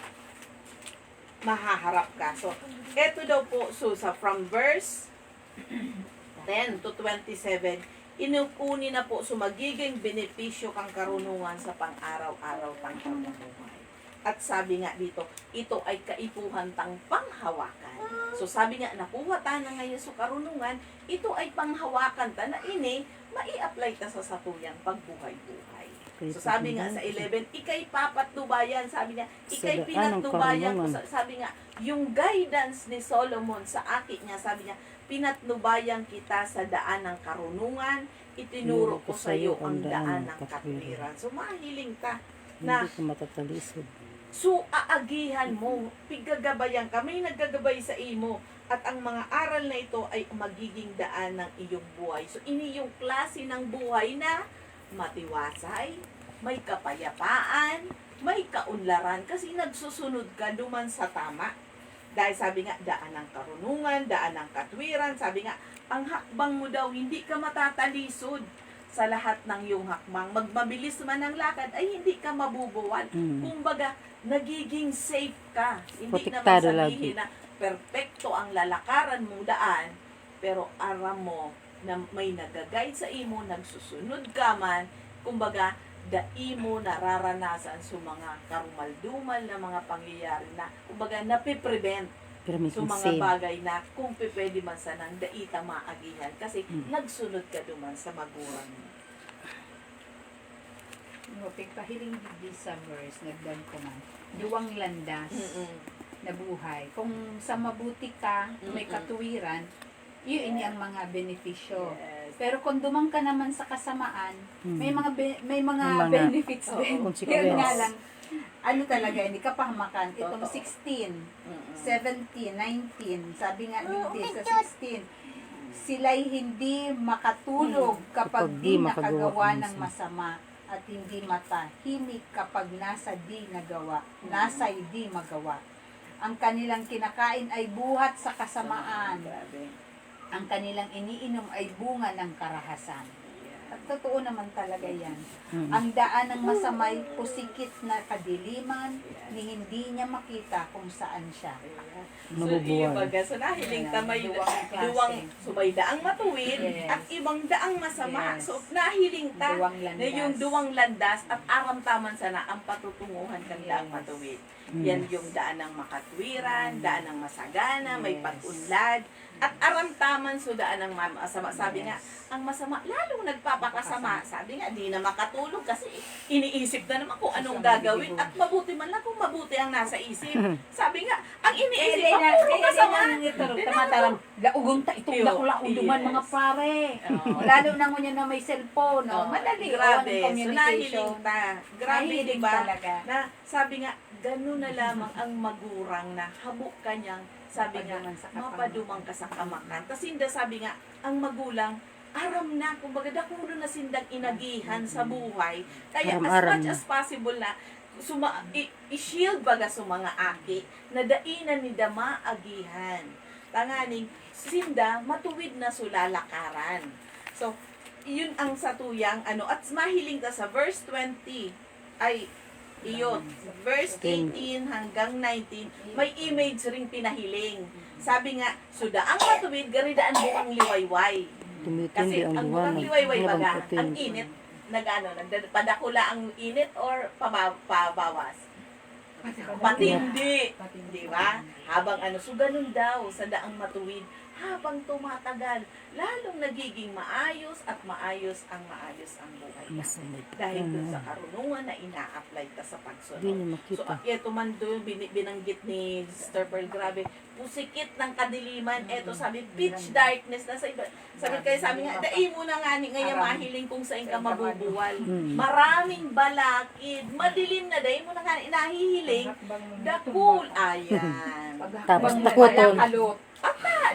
mahaharap ka. So, eto daw po, from verse 10 to 27, inukuni na po magiging benepisyo kang karunungan sa pang-araw-araw tang pamumuhay. At sabi nga dito, ito ay kaipuhan tang panghawakan. So sabi nga, nakuha ta na ngayon sa karunungan, ito ay panghawakan ta na mai-apply ta sa satuyang pagbuhay-buhay. So sabi nga sa 11, ikay papatnubayan, sabi niya, ikay pinatnubayan ko, sabi nga, yung guidance ni Solomon sa akin niya, sabi niya, pinatnubayan kita sa daan ng karunungan, itinuro ko sa iyo ang daan ng katwiran. So mahiling ka na Hindi ka matatalisod. so aagihan mo, pigagabayan ka, may naggagabay sa imo, at ang mga aral na ito ay magiging daan ng iyong buhay. So ini yung klase ng buhay na matiwasay, may kapayapaan, may kaunlaran, kasi nagsusunod ka duman sa tama. Dahil sabi nga, daan ng karunungan, daan ng katwiran, sabi nga, ang hakbang mo daw, hindi ka matatalisod sa lahat ng iyong hakbang. Magmabilis man ang lakad, ay hindi ka mabubuwal. Kumbaga, nagiging safe ka. Hindi naman Protektado sabihin na perpekto ang lalakaran mong daan, pero aram mo na may nagaguide sa imo, nagsusunod ka man, kumbaga, imo nararanasan sa mga karumaldumal na mga pangyayari na, kumbaga, napiprevent sa mga bagay na kung pwede man sanang daita maagihan kasi nagsunod ka duman sa magulang mo. Pagpahiling di sa verse, nagdan ko man, duwang landas na buhay. Kung sa mabuti ka, may katuwiran, yun ang mga benepisyo. Yes. Pero kung dumang ka naman sa kasamaan, may mga May mga benefits din. consequences. Yun nga lang, ano talaga, hindi ka pahamakan. Itong Totoo. 16, 17, 19, sabi nga hindi sa 16, sila'y hindi makatulog kapag Kapag di di makagawa nakagawa ng ng masama at hindi matahimik kapag nasa di magawa. Ang kanilang kinakain ay buhat sa kasamaan. Grabe. Ang kanilang iniinom ay bunga ng karahasan. At totoo naman talaga yan. Ang daan ng masamay, pusikit na kadiliman, ni hindi niya makita kung saan siya. So, Nabubuwal. so nahiling Ayan, tamay duwang klase. duwang subay daang matuwid Yes. at ibang daang masama. Yes. So nahiling ta Duwang na landas. yung duwang landas at aram taman sana ang patutunguhan kang daang Yes. matuwid. Yan yung daan ng makatwiran, daan ng masagana, may Yes. pag-unlad, at aram taman so daan ng masama. Sabi nga, ang masama, lalong nagpapakasama. Sabi nga, di na makatulog kasi iniisip na naman kung anong gagawin at mabuti man lang kung mabuti ang nasa isip. Sabi nga, ang iniisip, puro kasama. Tamataram, laugong ta itong Yo, lakulakong duman yes. mga pare. Oo. Lalo na ngunyan na may cellphone, no? Oh, Madali, grabe. ang So, communication. nahiling ta. Grabe, Nahiling di ba? talaga. Na, sabi nga, ganun na lamang ang magurang na habok kanyang, sabi nga, Mapaduman sa kapamakan. mapadumang ka sa kamakan. Tapos hindi, sabi nga, ang magulang, aram na, kumbaga, dakulo na sindang inagihan sa buhay. Kaya as Aram-aram much na. as possible na, i-shield baga sa mga aki, na dainan ni dama agihan. tanganing sinda matuwid na sulalakaran. So, yun ang satuyang at mahiling ta sa verse 20 ay iyon, verse 18 hanggang 19, may image ring pinahiling. Sabi nga, suda ang matuwid, garidaan buang liwayway. Tumitindi Kasi ang ang buang liwanag. liwayway baga, Nabangkutin. ang init, padakula ang init or pabawas? Patindi. Di ba? Habang so ganun daw sa daang matuwid, habang tumatagal, lalong nagiging maayos at maayos ang buhay niya. Masamay. Dahil dun sa karunungan na ina-apply ta sa pagsunod. Hindi niya So, makita. ito man doon, binanggit ni Sister Pearl, grabe, pusikit ng kadiliman, eto sabi, pitch darkness na sa iba. Sabi kayo, sabi nga, dai mo na nga ni ngayon mahiling kung saan ka mabubuwal. Mm. Maraming balakid, madilim na, dai mo na nga nahihiling, dakul, ayan. Tapos Habang takuton. nagkakalot.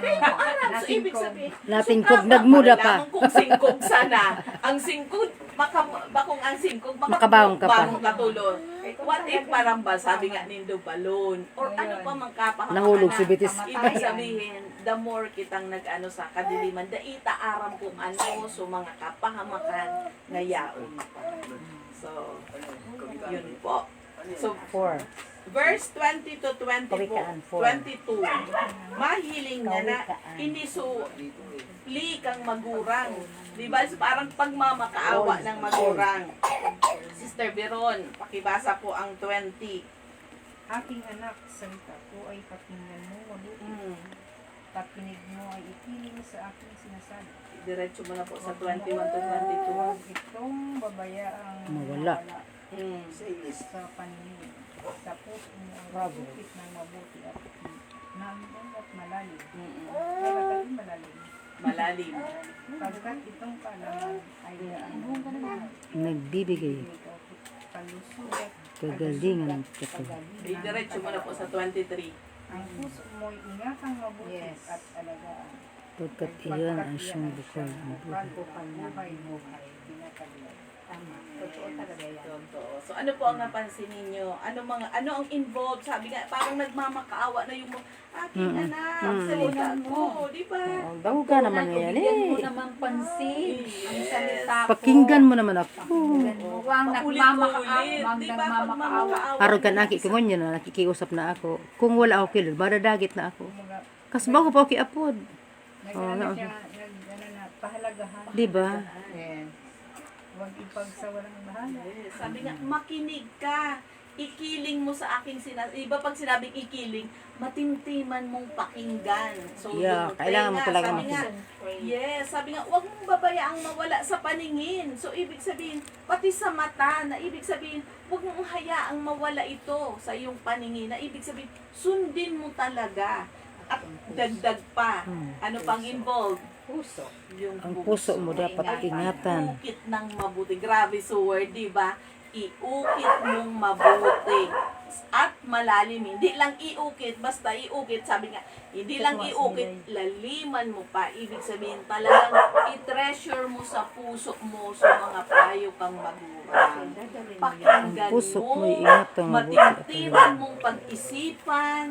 Dai mo aram, so ibig sabihin, Natingkog, so, nagmuda pa. lamang kung singkog sana, ang singkog, bakong ang singkog, Makabawang ka pa. bakong katulog. What if parang ba, sabi nga nindo balon, or ano pa mang kapahamak Nahulog na. si Bitis. Ibig sabihin, the more kitang sa kadiliman, daita aram kung so mga kapahamakan ngayaon pa. So, yun po. So, 4. verse 20 to 22, Kawikaan, 22, mahiling niya na hindi kang magurang. Di ba? So, parang pagmamakaawa ng magurang. Sister Veron, pakibasa po ang 20. Aking anak, salita ko ay pakinggan mo mabuti. Pakinig mo ay ikiling sa aking sinasabi. Diretso mo na po sa 21 to 22. Huwag itong babayaang Mawala. sa paningin. Sa puso mo ang mabuti ng mabuti at nandun at malalim. Kaya talagang malalim. Malalim. Pagkat itong kaalaman ay daan Nagbibigay kalusog at kagalingan ng katawan. Diretso mo na po sa 23. ang puso mo'y ingatang mabuti at alagaan. Pagkat iyon ang siyang bukal ng buhay. Buhay, tinataglag. Tama. Totoo talaga yan. Totoo. So ano po ang napansin ninyo? Ano ang involved? Sabi nga, parang nagmamakaawa na yung aking anak, salita ko, di ba? Oh, bago ka naman ngayon Bigyan mo eh. naman pansin. Ang Yes. salita ko. Pakinggan mo naman ako. Huwag Paulit-ulit, di ba? nagmamakaawa. Araw ka na kikimonyo na nakikiusap na ako. Kung wala ako kilod, badadagit na ako. Kas bago pa ako kiapod. Nag-ano siya, pahalagahan. Di ba? Yes. Huwag ipagsawalang bahala. Sabi nga, makinig ka. Ikiling mo sa aking Iba pag sinabing ikiling, matimtiman mong pakinggan. So, Yeah, yung kailangan mo tenga, talaga sabi nga, yes, sabi nga, huwag mong babayaang mawala sa paningin. So, ibig sabihin, pati sa mata, na ibig sabihin, huwag mong hayaang mawala ito sa iyong paningin. Na ibig sabihin, sundin mo talaga. At dagdag pa. Ano pang involved? Puso. Yung Ang puso mo dapat ingatan. Iukit ng mabuti. Grabe sa word, di ba? Iukit mong mabuti. At malalim. Hindi lang iukit, basta iukit. Sabi nga, hindi lang iukit, laliman mo pa. Ibig sabihin, talagang i-treasure mo sa puso mo sa mga payo kang magulang. Pakinggan Ang puso mo, mo'y ingatan mabuti at matintiman mong pag-isipan.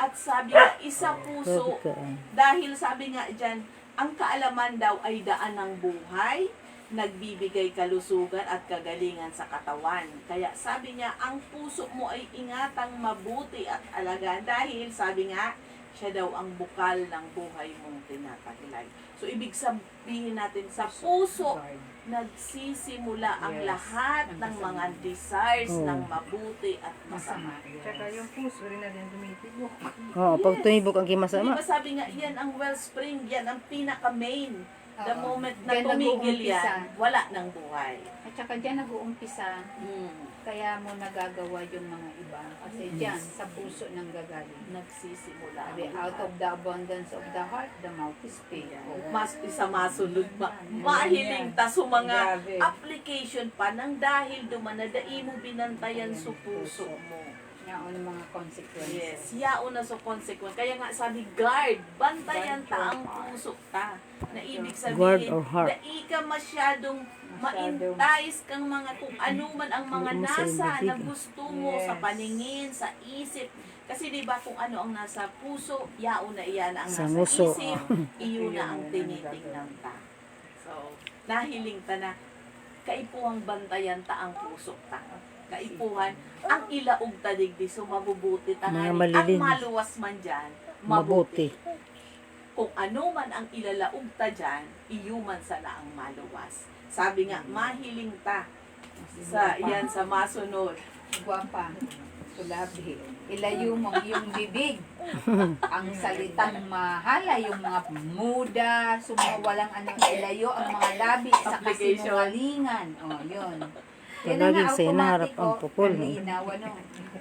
At sabi nga, isa puso, Grabe ka. dahil sabi nga dyan, ang kaalaman daw ay daan ng buhay, nagbibigay kalusugan at kagalingan sa katawan. Kaya sabi niya, ang puso mo ay ingatang mabuti at alagaan dahil sabi nga, siya daw ang bukal ng buhay mong tinataglay. So, ibig sabihin natin, sa puso, nagsisimula ang lahat ng mga desires ng mabuti at masama. Tsaka yung puso rin na din tumitibok. Oo, pag tumibok ang Di kimasama. ba sabi nga, yan ang wellspring, yan ang pinaka-main. The Oo. moment na Diyan tumigil nag-uumpisa. yan, wala ng buhay. At saka dyan nag-uumpisa, kaya mo nagagawa yung mga iba. Kasi dyan, sa puso nang gagaling. Nagsisimula. Sabi, out of the abundance of the heart, the mouth is speak. Mas isa masulod mahiling ta sa mga Grabe. application pa nang dahil dumanadai mo binantayan sa puso mo. Yan ang mga consequences. Yes, yaon na sa consequence. Kaya nga sabi, guard, bantayan ta ang puso ta. Na ibig Guard sabihin, or heart. na ka masyadong ma-entice kang mga kung ano man ang mga Hindi mo sa nasa bibig. na gusto mo sa Yes. paningin, sa isip. Kasi di ba kung ano ang nasa puso, yaon na iyan ang Sa nasa nguso. isip, iyon na ang tinitingnan ta. So, nahiling ta na kaipuhang bantayan ta ang puso ta. Kaipuhan, ang ilaog ta digdi, so mabubuti ta Mga nga ni. Ang malilinis. maluwas man dyan, Mabuti. kung ano man ang ilalaog ta dyan, iyuman sana ang maluwas. Sabi nga, mahiling ta sa yan sa masunod. Guwapa, sulabi. Ilayo mo yung bibig. Ang salitang mahala, yung mga muda, walang ano, ilayo ang mga labi sa Application. kasinungalingan. O, yun. Palaging sa hinaharap ang pukol, no?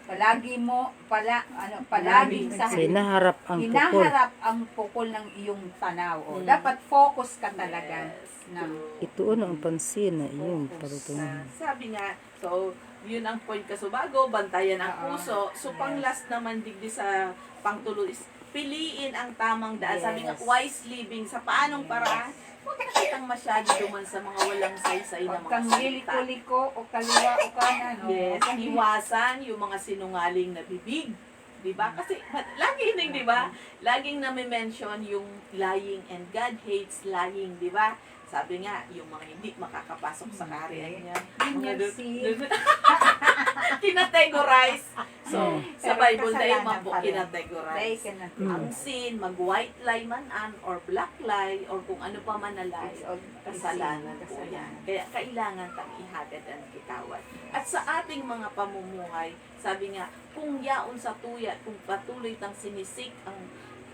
Palagi mo, palaging sa Sa hinaharap ang pukol. hinaharap ang pukol ng iyong tanaw. O, dapat focus ka talaga. Na, Ituon ang pansin na iyon parutungan. Sabi nga, so, yun ang point kasubago, bantayan ang Oo. puso. So, pang last naman digdi sa pangtulo is, piliin ang tamang daan. Sabi nga, Yes. wise living. Sa paanong paraan? Huwag na kitang masyado duman sa mga walang saysay na huwag mga kang salita. liliko o kaliwa o kanan. O, Yes, iwasan yung mga sinungaling na bibig. 'Di ba? Kasi lagi ning 'di ba? Laging na-mention yung lying and God hates lying, 'di ba? Sabi nga, yung mga hindi makakapasok sa kaharian niya. Ganyan si- Kinategorize. So, sa Pero Bible na yung kasalanan mga po pa rin. They kinategorize. cannot Ang sin, mag-white lie man an, or black lie, or kung ano pa man na lie. It's all Kasalanan po kasalanan. yan. Kaya kailangan kang ihagad ang kitawan. At sa ating mga pamumuhay, sabi nga, kung yaon sa tuya, kung patuloy tang sinisik ang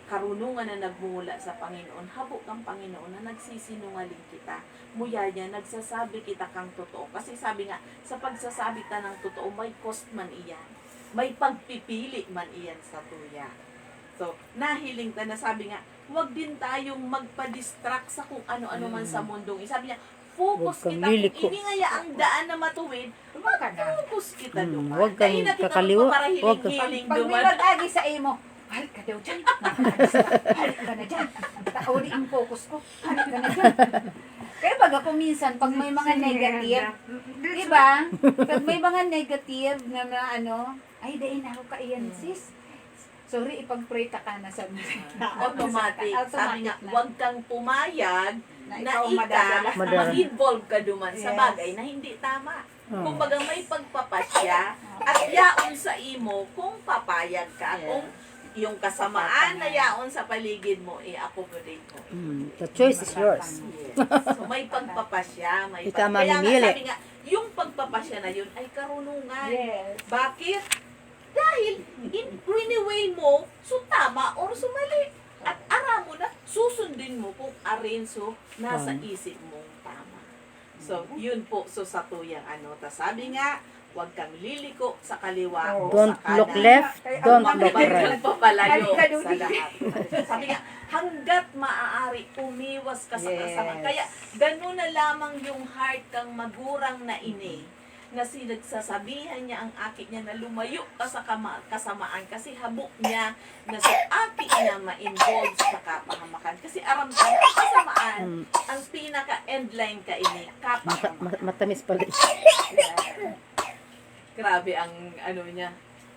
karunungan na nagmula sa Panginoon, habok ang Panginoon na nagsisinungaling kita. Muya niya, nagsasabi kita kang totoo. Kasi sabi nga, sa pagsasabi ka ng totoo, may cost man iyan. May pagpipili man iyan sa tuya. So, nahiling ta na sabi nga, huwag din tayong magpa-distract sa kung ano-ano man sa mundong. Sabi niya, focus Huwag kang kita. liliko. Kung ini nga ang daan na matuwid, Huwag ka na. focus kita doon. Huwag kang kakaliwa, huwag kang- hiling Pag may mag-agi sa imo, halik ka daw dyan. Halik ka na dyan. Tauri ang focus ko. Halik ka na dyan. Kaya baga kung minsan, pag may mga negative, diba? Pag may mga negative na mga ano, ay, dahin ako ka iyan, sis. Sorry, ipag-pray ka na sa automatic. Sabi nga, na. huwag kang pumayag Na na ikaw madadala. mag-involve ka duman sa Yes. bagay na hindi tama. Oh. Kumbaga may pagpapasya at yaon sa imo kung papayag ka. Yes. Kung yung kasamaan na yaon sa paligid mo, i-accommodate mo. The choice is yours. Yes. So may pagpapasya, may Ikaw Kaya nga mamimili. sabi nga, yung pagpapasya na yun ay karunungan. Yes. Bakit? Dahil anyway mo, so tama or so mali. At ara mo na, susundin mo kung arenso nasa isip mong tama. So, yun po, so sa tuyang ano. Sabi nga, huwag kang liliko sa kaliwa o Don't sa kanan. look left, don't look Mababalik right. kang papalayo Halika doon. sa lahat. Sabi nga, hanggat maaari, umiwas ka sa kasama. Yes. Kaya, ganun na lamang yung heart kang magurang na ini na sinagsasabihan niya ang aki niya na lumayo ka sa kasamaan kasi habok niya na sa aki niya ma-involve sa kapahamakan. Kasi aram ka na ang kasamaan, ang pinaka-endline ka ini, kapahamakan. Matamis pala. Grabe ang ano niya,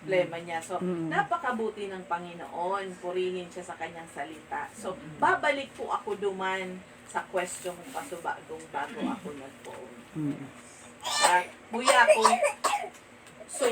lema niya. So, Mm. napakabuti ng Panginoon. Purihin siya sa kanyang salita. So, babalik po ako duman sa question kung pasubagong bago ako nagpoon. Buya ko, so,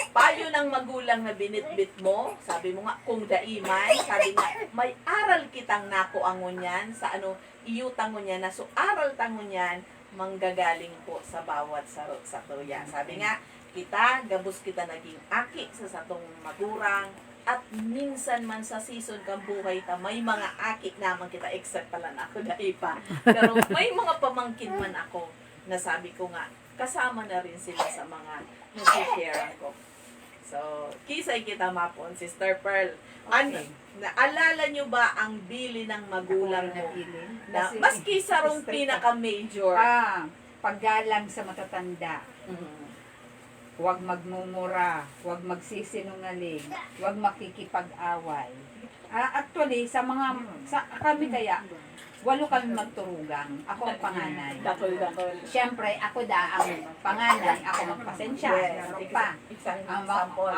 payo ng magulang na binitbit mo, sabi mo nga, kung daiman, sabi nga, may aral kitang nako angon yan, sa ano, iyutangon yan, na so aral tangon yan, manggagaling po sa bawat sarot sa tuya. Sabi nga, kita, gabos kita naging aki sa satong magurang, at minsan man sa season kang buhay ta, may mga aki naman kita, except pala na ako dahil pa. Pero may mga pamangkin man ako, na sabi ko nga, kasama na rin sila sa mga nasi-share ko. So, kisay kita mapon, Sister Pearl. Ano, naalala nyo ba ang bili ng magulang mo? Na, maski sarong pinaka-major. Paggalang sa matatanda. Mhm. Huwag magmumura, huwag magsisinungaling, huwag makikipag-away. Actually, sa kami kaya, 8 kami magturugang. Ako ang panganay. Dakol. Siyempre, ako ang panganay, ako magpasensya. Meron pa. Isang Ang sample.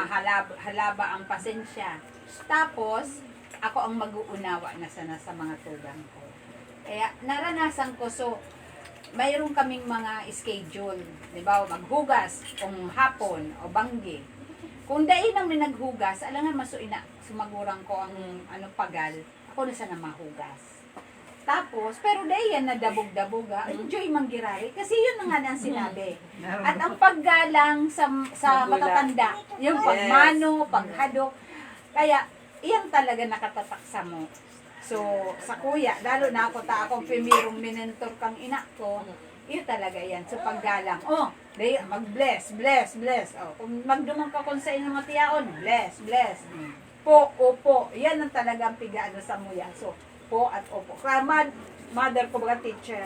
halaba ang pasensya. Tapos, ako ang mag-uunawa na sana sa mga tugang ko. Kaya, naranasan ko, so, mayroon kaming mga schedule. Di ba? Maghugas, kung hapon, o banggi. Kung dahil nang naghugas, alangan masuina, sumagurang ko ang pagal, ako na sana mahugas. Tapos, pero dahil yan nadabog-dabog, enjoy manggirari. Kasi yun na nga na ang sinabi. At ang paggalang sa Magulang. matatanda, yung pagmano, paghadok, kaya, iyan talaga nakatatak sa mo. So, sa kuya, lalo na ako, akong pimirong minentor kang ina ko, yun talaga yan, sa paggalang. Oh, dahil mag-bless. Oh, kung magdumang ka kung sa inyong matiyaon, bless. Po, opo, yan ang talagang pigaano sa muya. So, po at opo. Kaya mother ko baga teacher,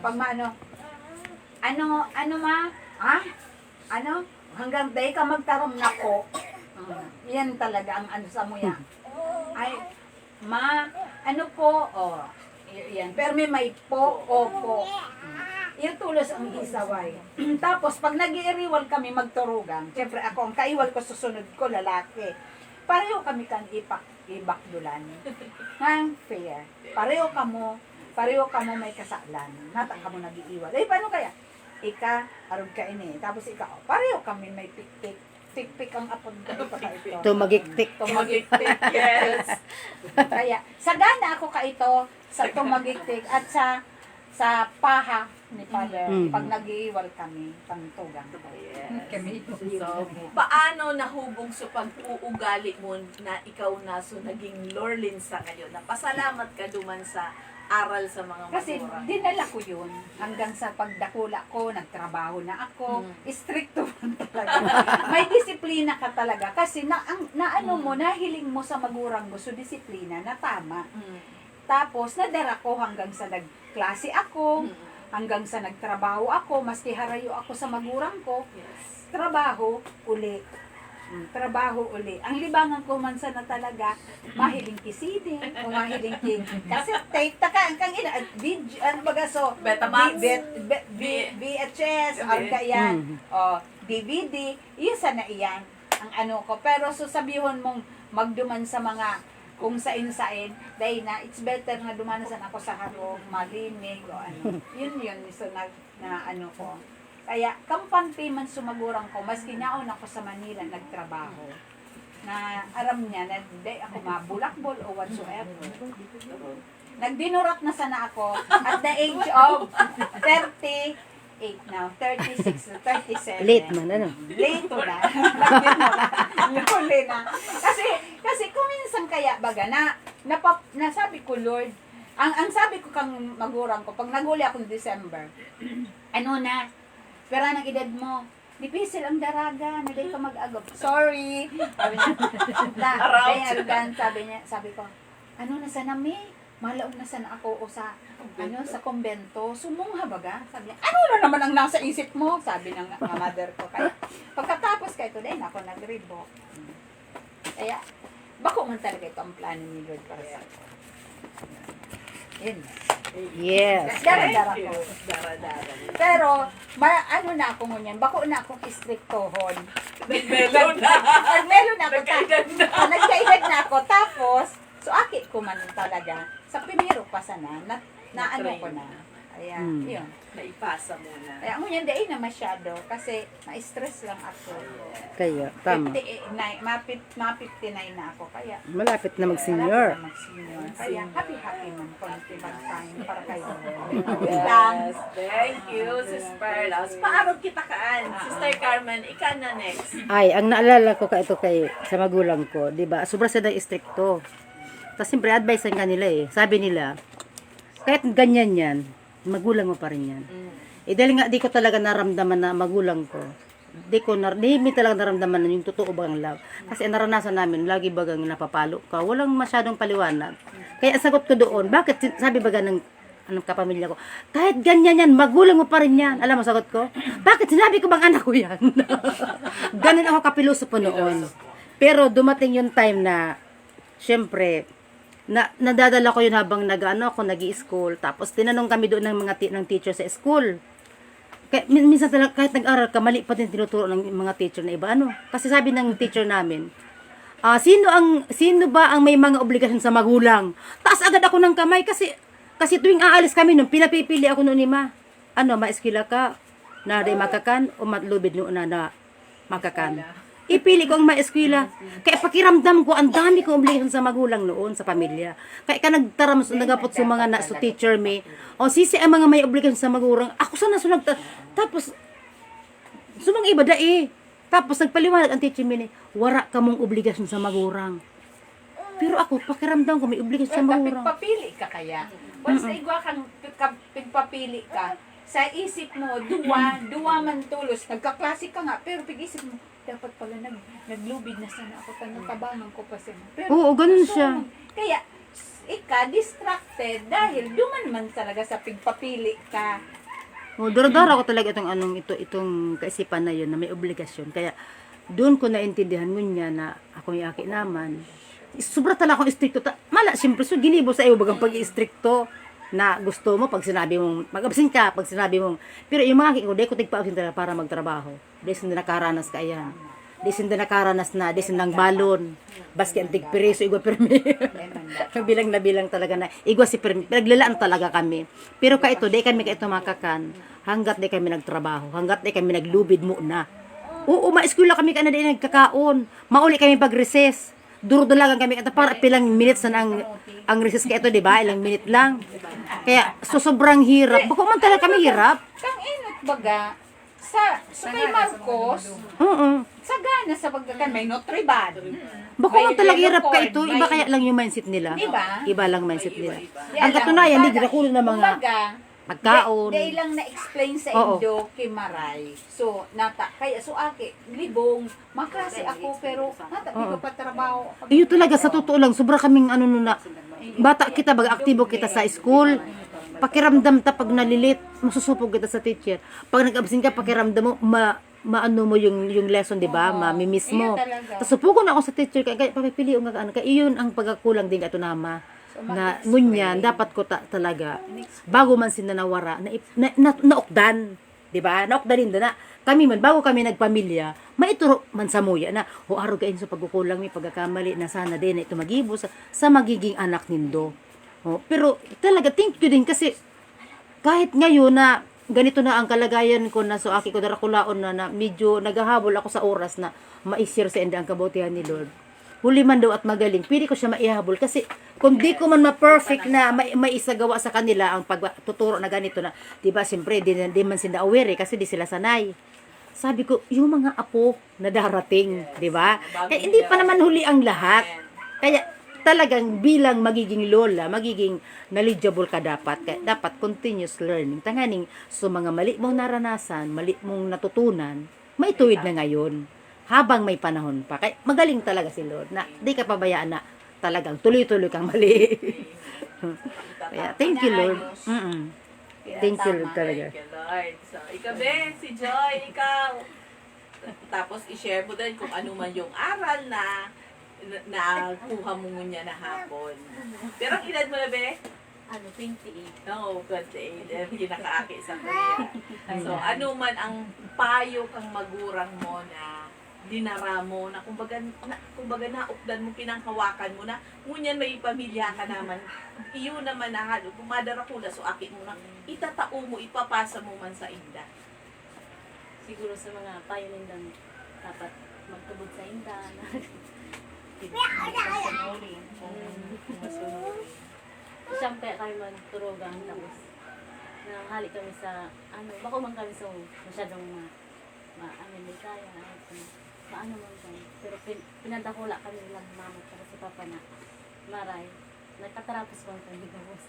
pag maano, ano ma? Ha? Ano? Hanggang day ka magtarong na po. Yan talaga ang ano sa muya. Ay, ma, ano po? Oh, yan. Pero may po, opo. Yan tulos ang isaway. Tapos, pag nag-iiriwal kami magturugang, siyempre ako, ang kaiwal ko susunod ko, lalaki. Pareho kami kan ibakdulan. Hang fair. Pareho kamo may kasalan. Nata kamo nag-iiwal. Eh, paano kaya? Ika, arog ka ini. Tapos ikaw, pareho kami may pikpik. Pikpik ang apod ka ito. Tumagiktik. Tumagiktik, yes. Kaya, sagana ako ka ito sa tumagiktik at sa paha ni Father pag nag-iiwal kami, pangtugang ko. So, paano nahubog sa pag-uugali mo na ikaw na so naging Lorlin sa ngayon? Napasalamat ka duman sa aral sa mga Kasi magulang. dinala ko yun hanggang sa pagdakula ko, nagtrabaho na ako, stricto man talaga. May disiplina ka talaga kasi ano mo, nahiling mo sa magurang mo, so disiplina na tama. Tapos nadara ko hanggang sa nagklase ako, hanggang sa nagtrabaho ako, maski harayo ako sa magurang ko, Yes. trabaho uli. Trabaho uli. Ang libangan ko man sana talaga, mahiling kisiding, o mahiling kasi tape taka, ang kang ina, video, ano baga so, Betamax. VHS, ang kayan, o, DVD, yun sana iyan, ang ano ko. Pero so sabihon mong magduman sa mga kung sain-sain, dahil na, it's better na dumanasan ako sa harong, malinig, o ano. Yun, so na ano ko. Kaya, kampante man sumagurang ko, maski naon ako sa Manila, nagtrabaho, na aram niya, na di ako mabulakbol o whatsoever. Nagdinurat na sana ako at the age of 38 now, 36 to 37. Late man, ano? Late na. Huli na. Kasi kuminsan kaya baga nasabi ko, Lord, ang sabi ko kang magurang ko, pag naguli ako ng December, ano na, pera ng edad mo, dipisil ang daraga, na day ka mag-agop. Sorry. Sabi niya, sabi ko, ano na sana may? Malaog na sana ako o sa sa kumbento, sumungha baga. Sabi niya, ano na naman ang nasa isip mo? Sabi ng mother ko. Kaya, pagkatapos kayo din, ako nag-revoke. Kaya, bako man talaga ito ang plano ni Lord para sa ako. Yun. Yes. Dara-dara Thank ko. you. Dara-dara. Pero, ano na ako ngunyan, bako na akong istriktohon. Nagmelo na. Nagmelo na ako. Nagkaedad na. Nagkaedad na ako. Tapos, so akit ko man talaga. Sa primero pa sana, na ano ko na. Kaya, yun. Naipasa mo na. Kaya ngunyan, dahil na masyado. Kasi, ma-stress lang ako. Kaya, tama. 59 na ako. Kaya, Malapit na mag-senior. malapit na mag-senior. Kaya, happy-happy man. Konti mag-time para kayo. Yes. Thank you, Sis Perlas. Paarog kita kaan. Sister Carmen, ika na next. Ay, ang naalala ko ka ito sa magulang ko, 'di ba? Sobra sila stricto. Tapos siyempre advice kanila Sabi nila, kahit ganyan yan, magulang mo pa rin yan. Dahil nga di ko talaga naramdaman na magulang ko. Di mi talaga naramdaman na yung totoo bagang love. Kasi naranasan namin, lagi bagang napapalo ka. Walang masyadong paliwanag. Kaya ang sagot ko doon, bakit sabi baga ng kapamilya ko, kahit ganyan yan, magulang mo pa rin yan. Alam mo sagot ko? Bakit sinabi ko bang anak ko yan? Ganun ako kapiloso po noon. Pero dumating yung time na, syempre, nadadala ko yun habang ako nag-i-school. Tapos tinanong kami doon ng ng teacher sa school. Kaya, minsan talaga, kahit nag-aral ka, mali pa din tinuturo ng mga teacher na iba. Kasi sabi ng teacher namin, sino ba ang may mga obligasyon sa magulang? Taas agad ako ng kamay kasi tuwing aalis kami nung pinapipili ako noon ni maeskila ka, na di makakan, o matlubid noon na makakan. Ipili ko ang maeskwela. Kaya pakiramdam ko, ang dami kong obligasyon sa magulang noon, sa pamilya. Kaya ka nagtaramos, nagapot sa mga teacher me. O sisi ang mga may obligasyon sa magulang. Ako sana sunag. Tapos, sumang iba Tapos nagpaliwanag ang teacher me, wara ka mong obligasyon sa magulang. Pero ako, pakiramdam ko, may obligasyon sa magulang. Pagpapili ka kaya. Once na igwa kang pagpapili ka, sa isip mo, duwa man tulos, nagkaklase ka nga, pero pag-isip mo, dapat pala naglubid na sana ako, tabangan ko pa siya. Pero, Oo, ganun siya. Kaya, distracted dahil duman man talaga sa pagpapili ka. Dara-dara ko talaga itong kaisipan na yun, na may obligasyon. Kaya, doon ko naintindihan mo niya na ako yung aki naman. Sobra talaga akong istrikto. Siyempre, ginibo sa iyo bagang pag-istrikto na gusto mo pag sinabi mong mag-absent ka, pag sinabi mong, pero yung mga ko, di ko tigpa-absent talaga para magtrabaho. Di sin nakaranas ka yan. Di sin nakaranas na, di sin lang balon. Baski ang tigpireso, igwa permi. bilang na bilang talaga na, igwa si permi. Naglalaan talaga kami. Pero ka ito, di kami ka ito makakan. Hanggat di kami nagtrabaho. Hanggat di kami naglubid mo na. Oo, ma-eskwela kami ka na di nagkakaon. Mauli kami pag-recess. Duro-dulagan kami ito para pilang minutes na ang recess ka ito, di ba? Ilang minute lang. Kaya sobrang hirap. Bako man talaga kami hirap. Kang inot baga, sa kay Marcos, Oo. sagana sa pagkakan, may nutribad. Bako man talaga hirap ka ito. Iba kaya lang yung mindset nila. Diba? Iba lang mindset nila. Ang katunayan, hindi nakulo ng mga pagkaon. Day lang na-explain sa Oo. Indo kay Maray. So, kaya aki, libong, maklase ako, pero di ko pa trabaho. Iyo talaga, sa totoo lang, sobra kaming bata kita, aktibo kita sa school. Pakiramdam ta pag nalilit, masusupog kita sa teacher. Pag nag-absent ka, pakiramdam mo, maano mo yung lesson, di ba? Mamimiss mo. Iyo talaga. Tapos supugon ako sa teacher, kaya papipili yung kaya iyon ang pagkakulang din ato nama. Na ngunyan, dapat ko talaga, bago man sinanawara, naokdan. Di ba? Naokdanin doon na. Kami man, bago kami nagpamilya, maituro man sa muya na, araw kain sa pagkukulang, may pagkakamali na sana din na ito magibo sa magiging anak nindo. Pero talaga, thank you din kasi kahit ngayon na ganito na ang kalagayan ko na so aki ko darakulaon na medyo naghahabol ako sa oras na maisir sa enda ang kabutihan ni Lord. Huli man daw at magaling, pili ko siya maihabol kasi kung di ko man ma-perfect na maisagawa sa kanila ang pagtuturo na ganito na, di ba, siyempre, di man sila aware kasi di sila sanay. Sabi ko, yung mga apo na darating, di ba? Kaya hindi pa naman huli ang lahat. Kaya talagang bilang magiging lola, magiging knowledgeable ka dapat. Kaya dapat continuous learning. Tanganing, so mga mali mong naranasan, mali mong natutunan, maituwid na ngayon. Habang may panahon pa. Kaya magaling talaga si Lord na di ka pabayaan na talagang tuloy-tuloy kang mali. Kaya thank you, Lord. Thank you, Lord talaga. Thank you, Lord. So, ikaw din, si Joy, ikaw. Tapos, i-share mo din kung ano man yung aral na nakuha mo niya na hapon. Pero, ang edad mo na, be? 28. No, 28. Kinakaaki sa kuya. So, ano man ang payo kang magurang mo na dinara mo, na kumbaga naukdan mo, pinanghawakan mo na, ngunyan may pamilya ka naman, iyo naman na, pumadara ko na, so aki mo na, itatao mo, ipapasa mo man sa inda. Siguro sa mga payo nindang dapat magtubod sa inda na Masunurin. Masunurin. siyempre kami magturugan tapos nanghali kami sa bako man kami sa masyadong may kaya paano man kami pero pinadakula kami lang mama para si papa na Maray nagkatarapos man kami gabos.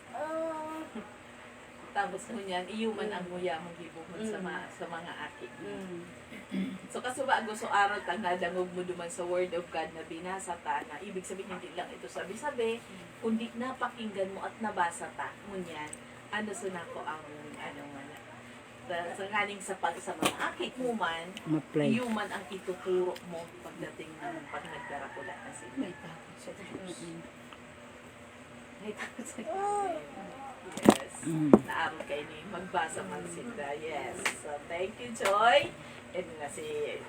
Tapos mo yan, iyo man ang muya mong gibukod sa mga aki. So kasubago so aral ta nga dangog mo duman sa Word of God na binasa ta na ibig sabihin hindi lang ito sabi-sabi kundi napakinggan mo at nabasa ta ngunyan ano sunako ang man sa galing sa mga akit mo man Ma-play. iyo man ang ituturo mo pagdating ng pag nagdarakula na sila. Yes. Mm. Naaro kayo ni magbasa man sila. Yes. So, thank you, Joy. And na si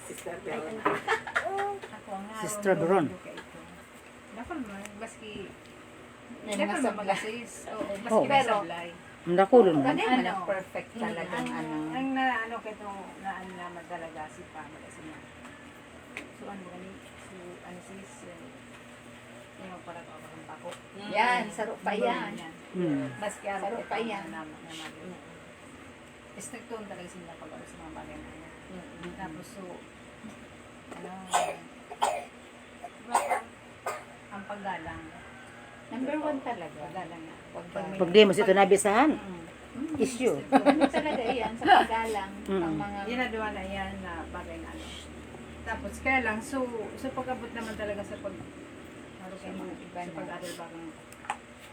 Sister Verona. Ako nga. Sister Veron. Dapat man, baski May mga dapat sablay. magasis. Oo, Oh. baski may Pero, sablay. Nakulo na. Kani man Ano? ang perfect talagang ano. Ang na ano kito na ano na madalaga si Pamela niya. So ano gani si ano sis yung para ko ang pako. Yan, saro pa yan. Mm. Baski araw Saro pa yan. na Stricto talaga sila pag sa mga bagay na yan. Tapos so ano ang paggalang. Number 1 talaga. Paggalang nga. Pag di mo si ito nabisahan, Mm. issue. Ano talaga yan sa paggalang ang mga Ginagawa na yan na bagay na ano. Tapos kaya lang, so pag-abot naman talaga sa pag sa mga iba sa na. pag-aral bagang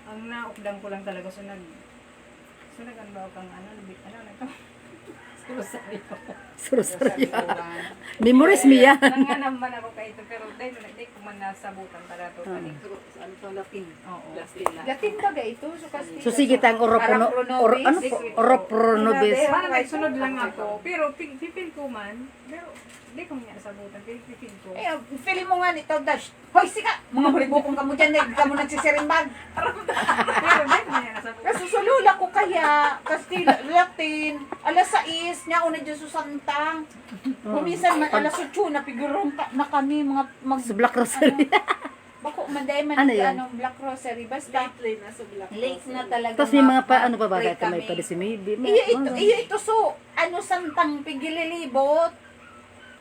ang naukdang ko lang talaga sunag ano ba kang ano nito Rosario. Sorry. Sabuan. Memories mi yan. Nga naman ako kay ito pero dahil ko man nasabutan para to Ah. kaning Ano to, Latin? oo. Latin ba ga ito? So, kasi, So sige tang oroprono or ano po? Oropronobis. Parang nagsunod lang ako pero pipil ko man pero di ko nga nasabutan pipil ko. eh, feeling mo nga nito, Dash. Hoy, sika! Mga maribukong kamo dyan, hindi ka mo nagsisirimbag. Pero di ko nga nasabutan. Kasi sulula ko kaya, kasi Latin, alas 6, niya una dyan susantang. Kumisan man, alas 8, napigurong na kami, mga Sa Black Rosary. bako, manday man, Ano yun? Black Rosary, basta, Late na sa Black late na talaga. Tapos may mga pa ano pa ba break kahit may kami. pa si maybe. Iyo ito, so, ano santang pigililibot.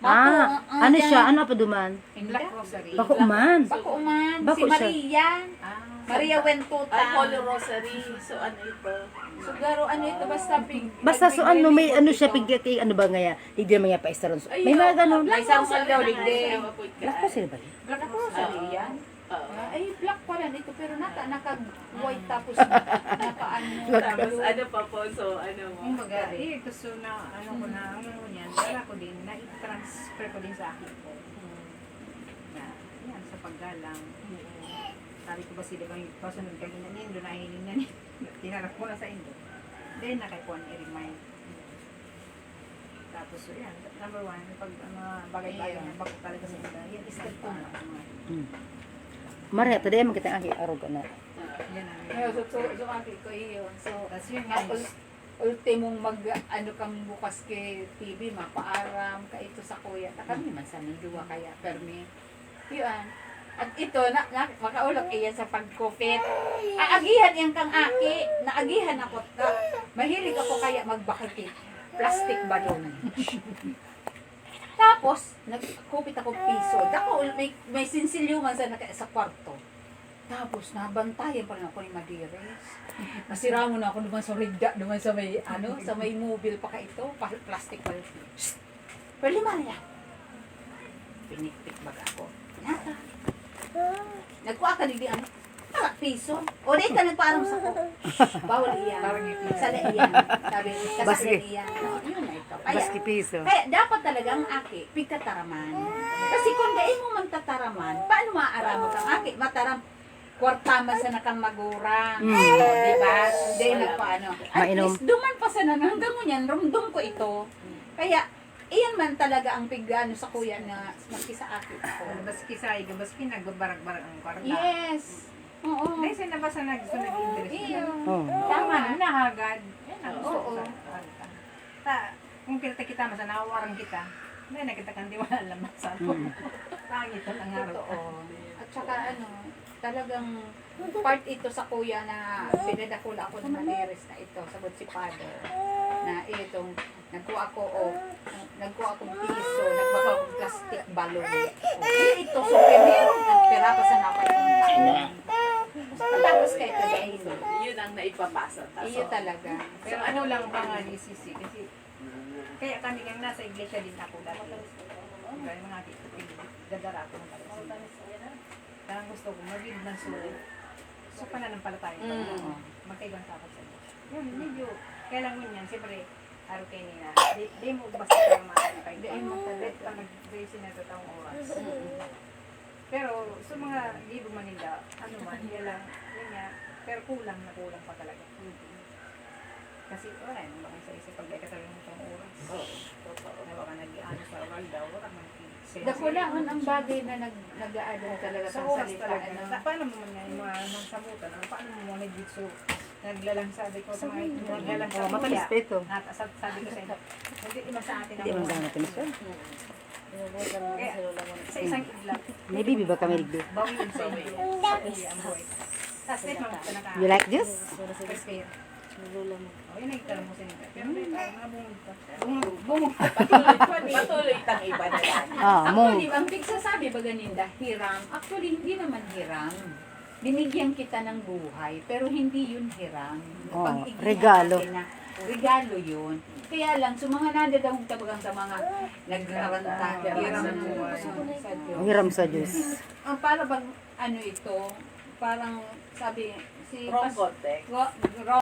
Ano siya? Ano pa duman? Black Rosary. Bako man. Bako man, Bako si siya. Maria. Ah. Maria Wentuta. Ay, Holy Rosary. So, ano ito? Sugaro, ano ito, basta pig. Basta so ano may ano siya pig kay ano ba nga hindi man nga pa istaron. May mga ganun. May sample daw, ligde. Black Rosary ba? Black Rosary yan. Oo. Ay, black pala nito, pero naka-white tapos naka-ano. Tapos, ano pa po? So, ano mo? Kumbaga, gusto na, ano ko na, ano ko niyan, wala ko din, na-transfer ko din sa akin ko. Na, yan, sa paggalang. Sabi ko ba sila bang pasunod ka na nindo, nahiling na nindo. Tinarap ko na sa indo. Then, nakaikuan, i-remind. Tapos, so yan, number 1, pag mga bagay-bagay na bako talaga sa indo, yan, step 2 na. Maria tadi emang kita angki arog na. Yan ang, So, aki ko iyon. So, tapos yun nga, nga, ultimong ano kang bukas kay TV, mapaaram ka ito sa kuya. Kami man sa nindua kaya, permi. Yun. At ito, makaulog iyan sa pagkupit. Aagihan yan kang aki. Naagihan ako. Mahilig ako kaya magbakit. Plastic balon. Tapos, nagkupit ako piso. Dako, may sinsilyo man sa kwarto. Tapos, nabantayan pa rin ako ni Madires. Nasira mo na ako naman sa rigda, naman sa may, sa may mobile pa ka ito. Plastic balon. Shhh! Pwede man yan. Pinikpik baga ako. Nata. Nagkuha ka di piso. O di ka nagpaaram sa ko. Bawal iyan. Sala iyan. Sabi, kasala Baski. iyan. Yun na ito. Kaya, Baski piso. kaya dapat talaga ang aki, pigtataraman. Kasi kung dahil mo man tataraman, paano maaaraman kang aki? Mataram, kwartama sa nakang magurang. Diba? Dahil nagpaano. At Mainom. least, duman pa sa hanggang mo yan, rumdum ko ito. Kaya, iyan man talaga ang pigano sa kuya na maski sa aki ako. baski sa iga, baski nagbabarag-barag ang kwarta. Yes. Oo. Dahil sa nabasa nag-interest. Iyo. Oh. Tama na, nahagad. Oo. Kung kita masa nawawaran kita, dahil nakita kang di wala lamang sa ako. Pangit na ang araw. Totoo. At saka talagang part ito sa kuya na pinadakula ako ng Madiris na ito, sagot si Father. Na itong, nagkuha ako piso, nagbaka ako plastic balon. Ito, so meron, nagpira pa sa napay itong tapos kay ito dahil. Yun ang naipapasa. Iyo talaga. Pero ano lang pa nga ni Sisi, kasi kaya kami kang nasa iglesia din ako dati. Kaya mga dadara ako ng pala. Kaya gusto ko mag-build ng so pananampalataya. Magkaibang takot sa Diyos. Yun, medyo, kaya lang yun yan, siyempre, araw kayo nila, di mo basta ka makakipay. Di mo talit pa nag-racing na tatawang oras. Pero, sa mga libo Manila, ano man, yun lang, yun nga, Pero kulang pa talaga. Kasi wala yung mga isa-isa pag ka talaga ng itong oras. Totoo. Na baka nag-ano sa oral daw, wala man Dakulaan ang bagay na nag-aadal talaga sa sa oras salita. talaga. Ano? Paano mo man yan, yung mga samutan, paano mo mga dito naglalang sabi ko sa mga naglalang Oh, matamis pa ito. sabi ko sa inyo, hindi iba sa atin Hindi man sana matamis yan. Binubusan mo Kaya, sa lula mo. sa isang idlap, May bibi ba kami rigbi? bawin sa inyo. Sa iya ang buhay. Tapos din mga pinaka. You like this? First year. Lula mo. Oh, yun ang itanong mo sa inyo. Pero may mga bungod pa. Patuloy tang iba na yan. Mong. Actually, ang pigsasabi ba ganinda, hiram? Actually, hindi naman hiram. Binigyan kita ng buhay, pero hindi yun hiram. Oh, Pag-igihan regalo. natin na, regalo yun. Kaya lang, sa mga nadadahong tabagang sa mga nagraranta, hiram ng mo buhay. sa Diyos. Hiram sa Diyos. Para bang, ano ito, parang sabi, si Wrong context. Wrong